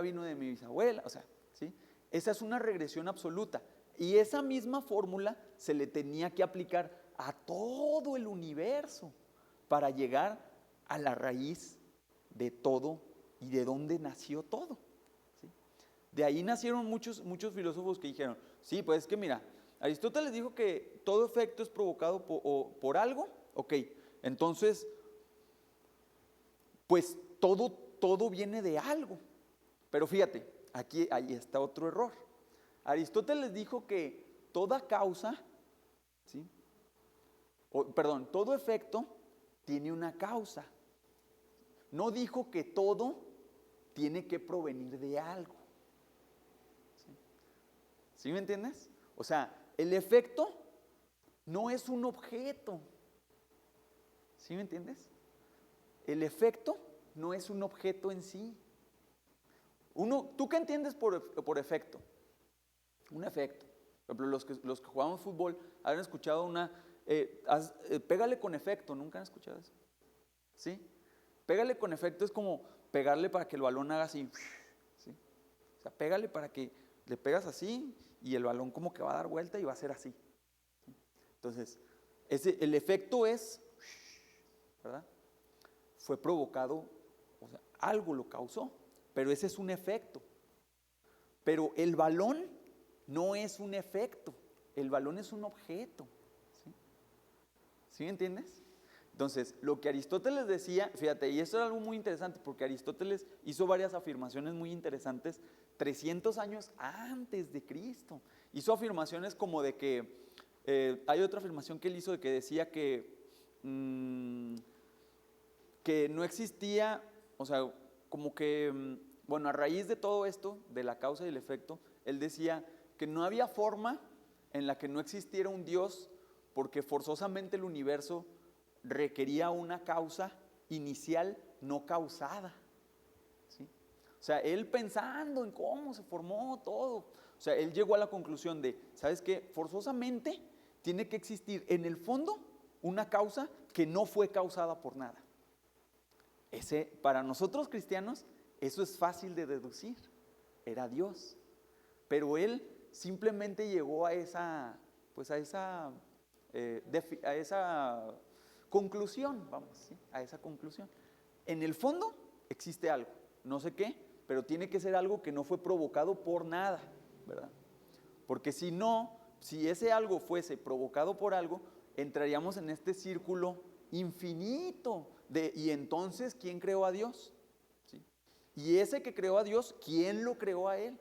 vino de mi bisabuela, o sea, ¿sí? Esa es una regresión absoluta. Y esa misma fórmula se le tenía que aplicar a todo el universo para llegar a la raíz de todo y de dónde nació todo, ¿sí? De ahí nacieron muchos filósofos que dijeron, sí, pues es que mira, Aristóteles dijo que todo efecto es provocado por algo, ok, entonces, pues todo viene de algo. Pero fíjate, ahí está otro error. Aristóteles dijo que toda causa, ¿sí? Todo efecto tiene una causa. No dijo que todo tiene que provenir de algo. ¿Sí me entiendes? O sea, el efecto no es un objeto. ¿Sí me entiendes? El efecto no es un objeto en sí. ¿Tú qué entiendes por efecto? Un efecto. Por ejemplo, los que jugamos fútbol han escuchado pégale con efecto, ¿nunca han escuchado eso? ¿Sí? Pégale con efecto es como pegarle para que el balón haga así, ¿sí? O sea, pégale para que le pegas así y el balón como que va a dar vuelta y va a ser así, ¿sí? Entonces, el efecto es, ¿verdad? Fue provocado, o sea, algo lo causó, pero ese es un efecto. Pero el balón no es un efecto, el balón es un objeto, ¿sí? ¿Sí me entiendes? Entonces, lo que Aristóteles decía, fíjate, y esto era algo muy interesante, porque Aristóteles hizo varias afirmaciones muy interesantes 300 años antes de Cristo. Hizo afirmaciones como de que, hay otra afirmación que él hizo de que decía que no existía, o sea, como que, bueno, a raíz de todo esto, de la causa y el efecto, él decía que no había forma en la que no existiera un Dios, porque forzosamente el universo requería una causa inicial no causada, ¿sí? O sea, él pensando en cómo se formó todo, o sea, él llegó a la conclusión de, ¿sabes qué? Forzosamente tiene que existir en el fondo una causa que no fue causada por nada. Para nosotros cristianos, eso es fácil de deducir, era Dios, pero él simplemente llegó a esa conclusión, vamos, ¿sí? A esa conclusión. En el fondo existe algo, no sé qué, pero tiene que ser algo que no fue provocado por nada, ¿verdad? Porque si ese algo fuese provocado por algo, entraríamos en este círculo infinito y entonces, ¿quién creó a Dios? ¿Sí? Y ese que creó a Dios, ¿quién lo creó a él?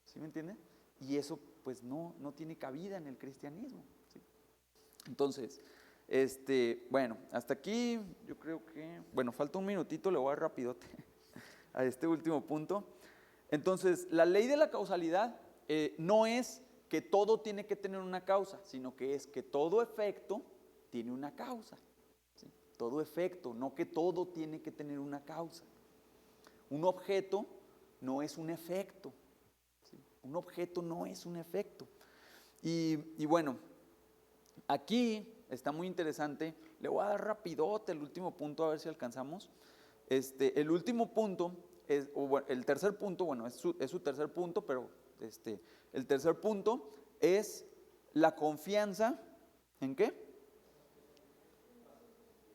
¿Sí me entienden? Y eso pues no tiene cabida en el cristianismo, ¿sí? Entonces, bueno, hasta aquí yo creo que, bueno, falta un minutito, le voy a dar rapidote a este último punto. Entonces, la ley de la causalidad no es que todo tiene que tener una causa, sino que es que todo efecto tiene una causa, ¿sí? Todo efecto, no que todo tiene que tener una causa. Un objeto no es un efecto, ¿sí? Un objeto no es un efecto. Y bueno, aquí está muy interesante. Le voy a dar rapidote el último punto a ver si alcanzamos. El último punto, el tercer punto, bueno, es su tercer punto, pero el tercer punto es la confianza, ¿en qué?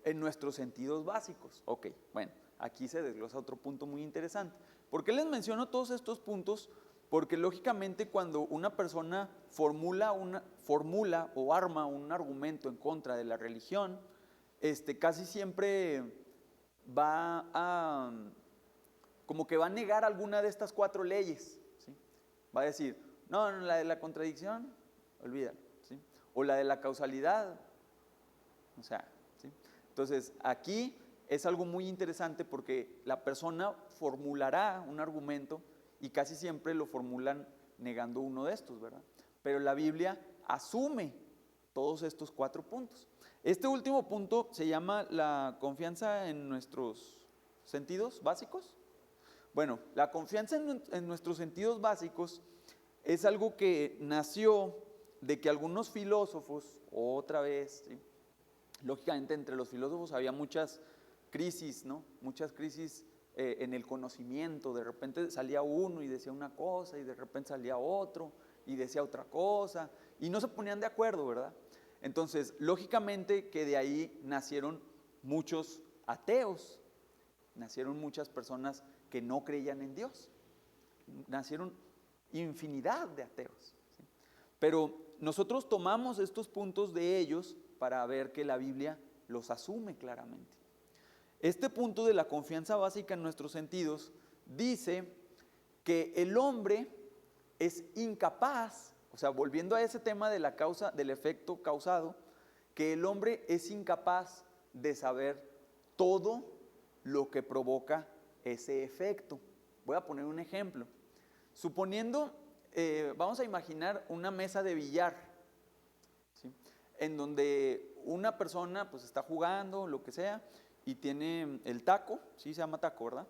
En nuestros sentidos básicos. Ok, bueno, aquí se desglosa otro punto muy interesante. ¿Por qué les menciono todos estos puntos? Porque lógicamente cuando una persona formula o arma un argumento en contra de la religión, casi siempre como que va a negar alguna de estas 4 leyes, ¿sí? Va a decir, no, la de la contradicción, olvídalo, ¿sí? O la de la causalidad, o sea, ¿sí? Entonces, aquí es algo muy interesante porque la persona formulará un argumento y casi siempre lo formulan negando uno de estos, ¿verdad? Pero la Biblia asume todos estos 4 puntos. Este último punto se llama la confianza en nuestros sentidos básicos. Bueno, la confianza en nuestros sentidos básicos es algo que nació de que algunos filósofos, otra vez, ¿sí? Lógicamente entre los filósofos había muchas crisis, ¿no? Muchas crisis en el conocimiento. De repente salía uno y decía una cosa, y de repente salía otro y decía otra cosa, y no se ponían de acuerdo, ¿verdad? Entonces, lógicamente que de ahí nacieron muchos ateos, nacieron muchas personas que no creían en Dios, nacieron infinidad de ateos, ¿sí? Pero nosotros tomamos estos puntos de ellos para ver que la Biblia los asume claramente. Este punto de la confianza básica en nuestros sentidos dice que el hombre es incapaz, o sea, volviendo a ese tema de la causa, del efecto causado, que el hombre es incapaz de saber todo lo que provoca ese efecto. Voy a poner un ejemplo. Suponiendo, vamos a imaginar una mesa de billar, ¿sí? En donde una persona pues está jugando, lo que sea, y tiene el taco, sí se llama taco, ¿verdad?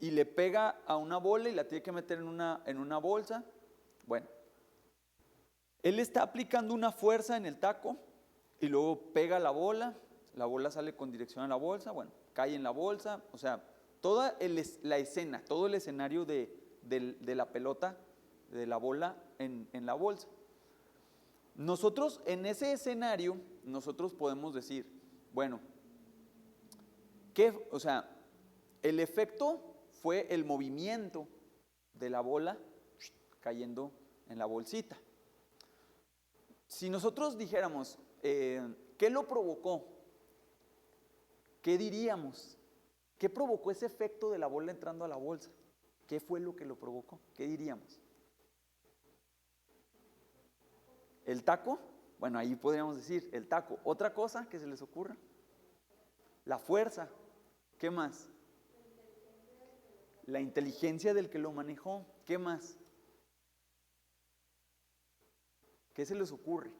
Y le pega a una bola y la tiene que meter en una bolsa. Bueno, él está aplicando una fuerza en el taco y luego pega la bola sale con dirección a la bolsa, bueno, cae en la bolsa, o sea, toda la escena, todo el escenario de la pelota, de la bola en la bolsa. Nosotros en ese escenario, nosotros podemos decir, bueno, o sea, el efecto fue el movimiento de la bola cayendo en la bolsita. Si nosotros dijéramos, ¿qué lo provocó? ¿Qué diríamos? ¿Qué provocó ese efecto de la bola entrando a la bolsa? ¿Qué fue lo que lo provocó? ¿Qué diríamos? ¿El taco? Bueno, ahí podríamos decir el taco. ¿Otra cosa que se les ocurra? La fuerza. ¿Qué más? La inteligencia del que lo manejó. ¿Qué más? ¿Qué se les ocurre?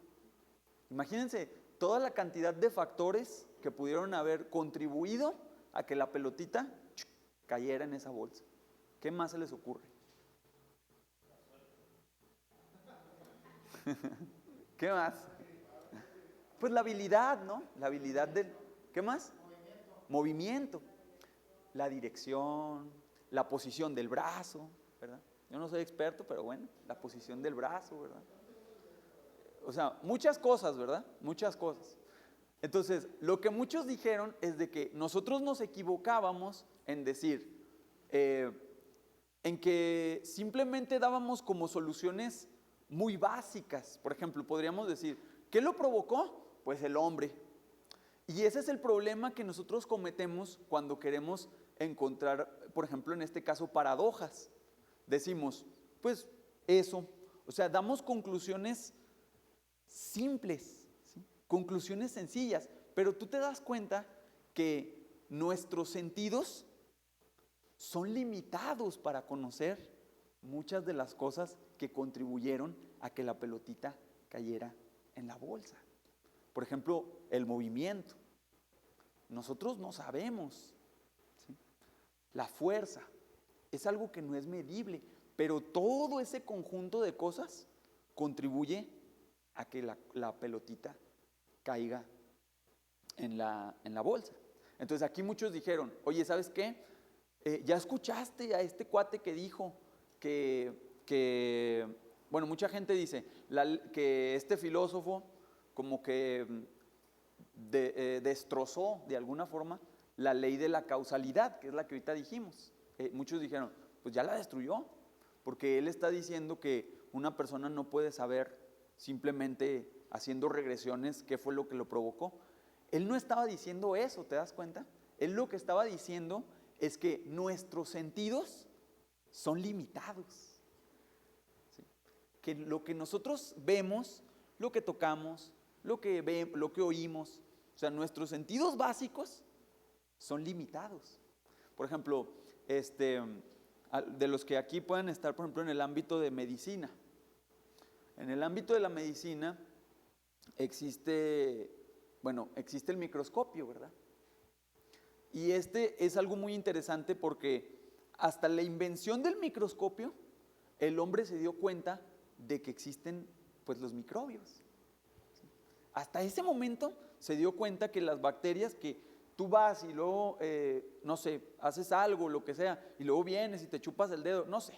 Imagínense toda la cantidad de factores que pudieron haber contribuido a que la pelotita cayera en esa bolsa. ¿Qué más se les ocurre? ¿Qué más? Pues la habilidad, ¿no? La habilidad del... ¿Qué más? Movimiento. La dirección, la posición del brazo, ¿verdad? Yo no soy experto, pero bueno, la posición del brazo, ¿verdad? O sea, muchas cosas, ¿verdad? Muchas cosas. Entonces, lo que muchos dijeron es de que nosotros nos equivocábamos en decir, en que simplemente dábamos como soluciones muy básicas. Por ejemplo, podríamos decir, ¿qué lo provocó? Pues el hombre. Y ese es el problema que nosotros cometemos cuando queremos encontrar, por ejemplo, en este caso, paradojas. Decimos, pues eso, o sea, damos conclusiones simples, ¿sí? Conclusiones sencillas, pero tú te das cuenta que nuestros sentidos son limitados para conocer muchas de las cosas que contribuyeron a que la pelotita cayera en la bolsa. Por ejemplo, el movimiento. Nosotros no sabemos, ¿sí? La fuerza es algo que no es medible, pero todo ese conjunto de cosas contribuye a que la pelotita caiga en la bolsa. Entonces aquí muchos dijeron, oye, ¿sabes qué? ¿Ya escuchaste a este cuate que dijo bueno, mucha gente dice que este filósofo como que destrozó de alguna forma la ley de la causalidad, que es la que ahorita dijimos. Muchos dijeron, pues ya la destruyó, porque él está diciendo que una persona no puede saber simplemente haciendo regresiones qué fue lo que lo provocó. Él no estaba diciendo eso, ¿te das cuenta? Él lo que estaba diciendo es que nuestros sentidos son limitados, ¿sí? Que lo que nosotros vemos, lo que tocamos, lo que oímos, o sea, nuestros sentidos básicos son limitados. Por ejemplo, de los que aquí pueden estar, por ejemplo, en el ámbito de medicina. En el ámbito de la medicina existe el microscopio, ¿verdad? Y es algo muy interesante porque hasta la invención del microscopio, el hombre se dio cuenta de que existen Pues los microbios. Hasta ese momento se dio cuenta que las bacterias que tú vas y luego, no sé, haces algo, lo que sea, y luego vienes y te chupas el dedo, no sé.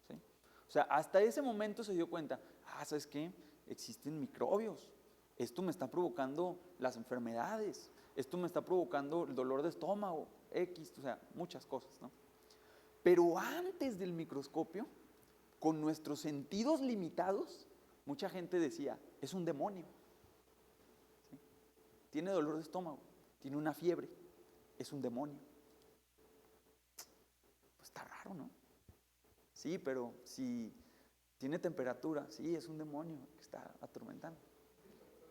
¿Sí? O sea, hasta ese momento se dio cuenta, ¿sabes qué? Existen microbios. Esto me está provocando las enfermedades, esto me está provocando el dolor de estómago, X, o sea, muchas cosas, ¿no? Pero antes del microscopio, con nuestros sentidos limitados, mucha gente decía, es un demonio. ¿Sí? Tiene dolor de estómago, tiene una fiebre, es un demonio. Pues está raro, ¿no? Sí, pero si tiene temperatura, sí, es un demonio que está atormentando.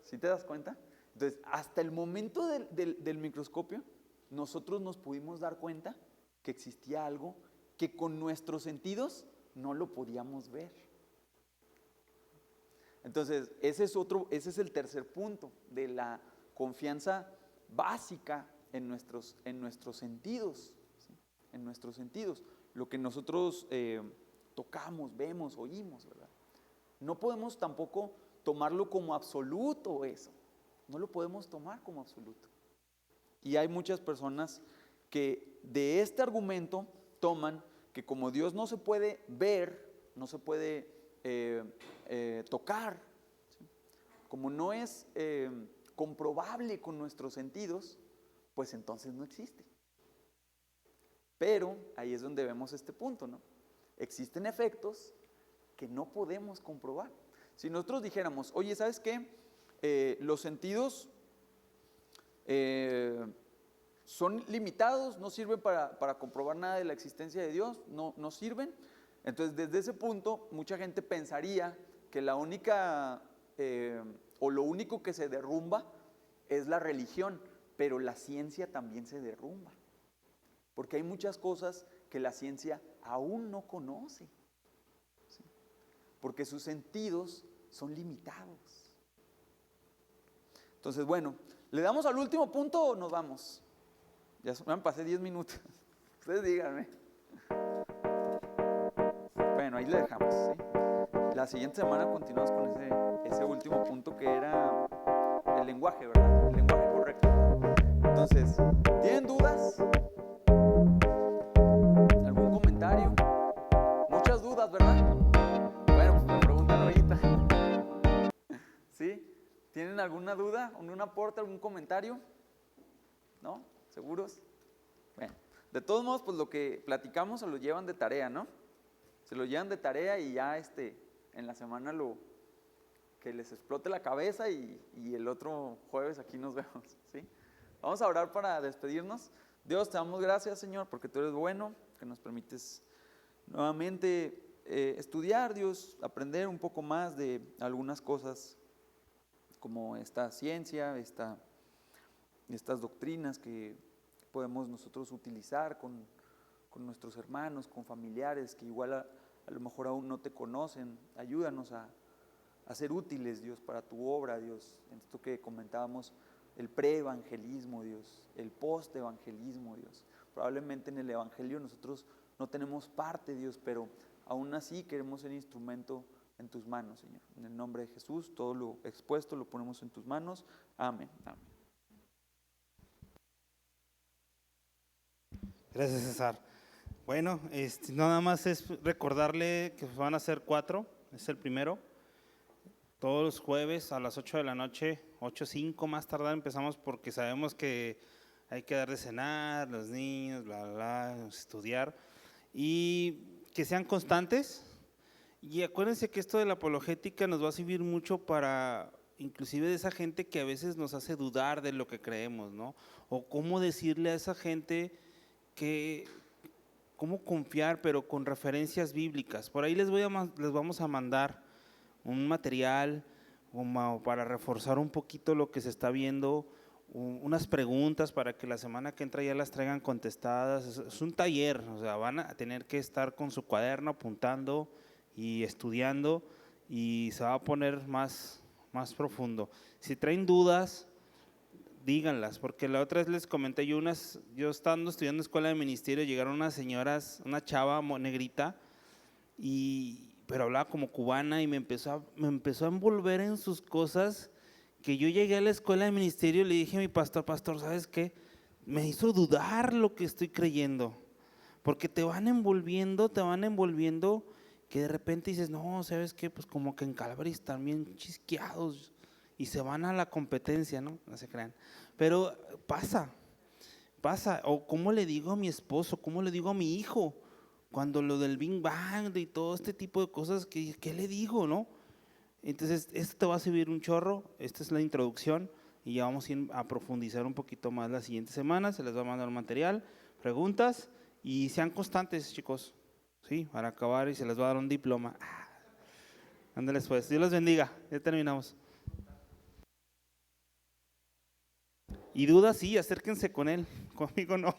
¿Sí te das cuenta? Entonces, hasta el momento del microscopio, nosotros nos pudimos dar cuenta que existía algo que con nuestros sentidos no lo podíamos ver. Entonces, ese es el tercer punto de la confianza básica en nuestros sentidos, ¿sí? En nuestros sentidos, lo que nosotros tocamos, vemos, oímos, ¿verdad? No podemos tampoco tomarlo como absoluto eso, no lo podemos tomar como absoluto. Y hay muchas personas que de este argumento toman que como Dios no se puede ver, no se puede tocar, ¿sí? Como no es comprobable con nuestros sentidos, pues entonces no existe. Pero ahí es donde vemos este punto, ¿no? Existen efectos que no podemos comprobar. Si nosotros dijéramos, oye, ¿sabes qué? Los sentidos son limitados, no sirven para comprobar nada de la existencia de Dios, no sirven. Entonces, desde ese punto, mucha gente pensaría que la única, o lo único que se derrumba es la religión, pero la ciencia también se derrumba. Porque hay muchas cosas que la ciencia aún no conoce, ¿sí? Porque sus sentidos son limitados. Entonces, bueno, ¿le damos al último punto o nos vamos? Ya me pasé 10 minutos. Ustedes díganme. Bueno, ahí le dejamos, ¿sí? La siguiente semana continuamos con ese último punto que era el lenguaje, ¿verdad? El lenguaje correcto. Entonces, ¿tienen dudas? ¿Algún comentario? Muchas dudas, ¿verdad? Bueno, pues me preguntan ahorita. ¿Sí? ¿Tienen alguna duda? ¿Un aporte? ¿Algún comentario? ¿No? ¿Seguros? Bueno, de todos modos, pues lo que platicamos se lo llevan de tarea, ¿no? Se lo llevan de tarea y ya en la semana que les explote la cabeza y el otro jueves aquí nos vemos, ¿sí? Vamos a orar para despedirnos. Dios, te damos gracias, Señor, porque tú eres bueno, que nos permites nuevamente estudiar, Dios, aprender un poco más de algunas cosas como esta ciencia, estas doctrinas que podemos nosotros utilizar con nuestros hermanos, con familiares que igual a lo mejor aún no te conocen. Ayúdanos a ser útiles, Dios, para tu obra, Dios, en esto que comentábamos, el pre-evangelismo, Dios, el post-evangelismo, Dios. Probablemente en el evangelio nosotros no tenemos parte, Dios, pero aún así queremos ser instrumento en tus manos, Señor. En el nombre de Jesús, todo lo expuesto lo ponemos en tus manos. Amén. Amén. Gracias, César. Bueno, nada más es recordarle que van a ser 4, es el primero. Todos los jueves a las 8 de la noche, 8:05 más tardar empezamos porque sabemos que hay que dar de cenar, los niños, estudiar, y que sean constantes. Y acuérdense que esto de la apologética nos va a servir mucho para, inclusive de esa gente que a veces nos hace dudar de lo que creemos, ¿no? O cómo decirle a esa gente cómo confiar, pero con referencias bíblicas. Por ahí les vamos a mandar un material como para reforzar un poquito lo que se está viendo, unas preguntas para que la semana que entra ya las traigan contestadas. Es un taller, o sea, van a tener que estar con su cuaderno apuntando y estudiando, y se va a poner más profundo. Si traen dudas, díganlas, porque la otra vez les comenté, yo estando estudiando escuela de ministerio, llegaron unas señoras, una chava negrita, y pero hablaba como cubana y me empezó a envolver en sus cosas, que yo llegué a la escuela de ministerio y le dije a mi pastor, ¿sabes qué? Me hizo dudar lo que estoy creyendo, porque te van envolviendo, que de repente dices, no, ¿sabes qué? Pues como que en Calvary están bien chisqueados y se van a la competencia, ¿no? No se crean, pero pasa, o cómo le digo a mi esposo, cómo le digo a mi hijo, cuando lo del Big Bang y todo este tipo de cosas, ¿qué le digo, no? Entonces, esto te va a servir un chorro, esta es la introducción y ya vamos a ir a profundizar un poquito más la siguiente semana, se les va a mandar material, preguntas y sean constantes, chicos, ¿sí? Para acabar y se les va a dar un diploma. Ándales pues, Dios los bendiga, ya terminamos. Y dudas, sí, acérquense con él, conmigo no.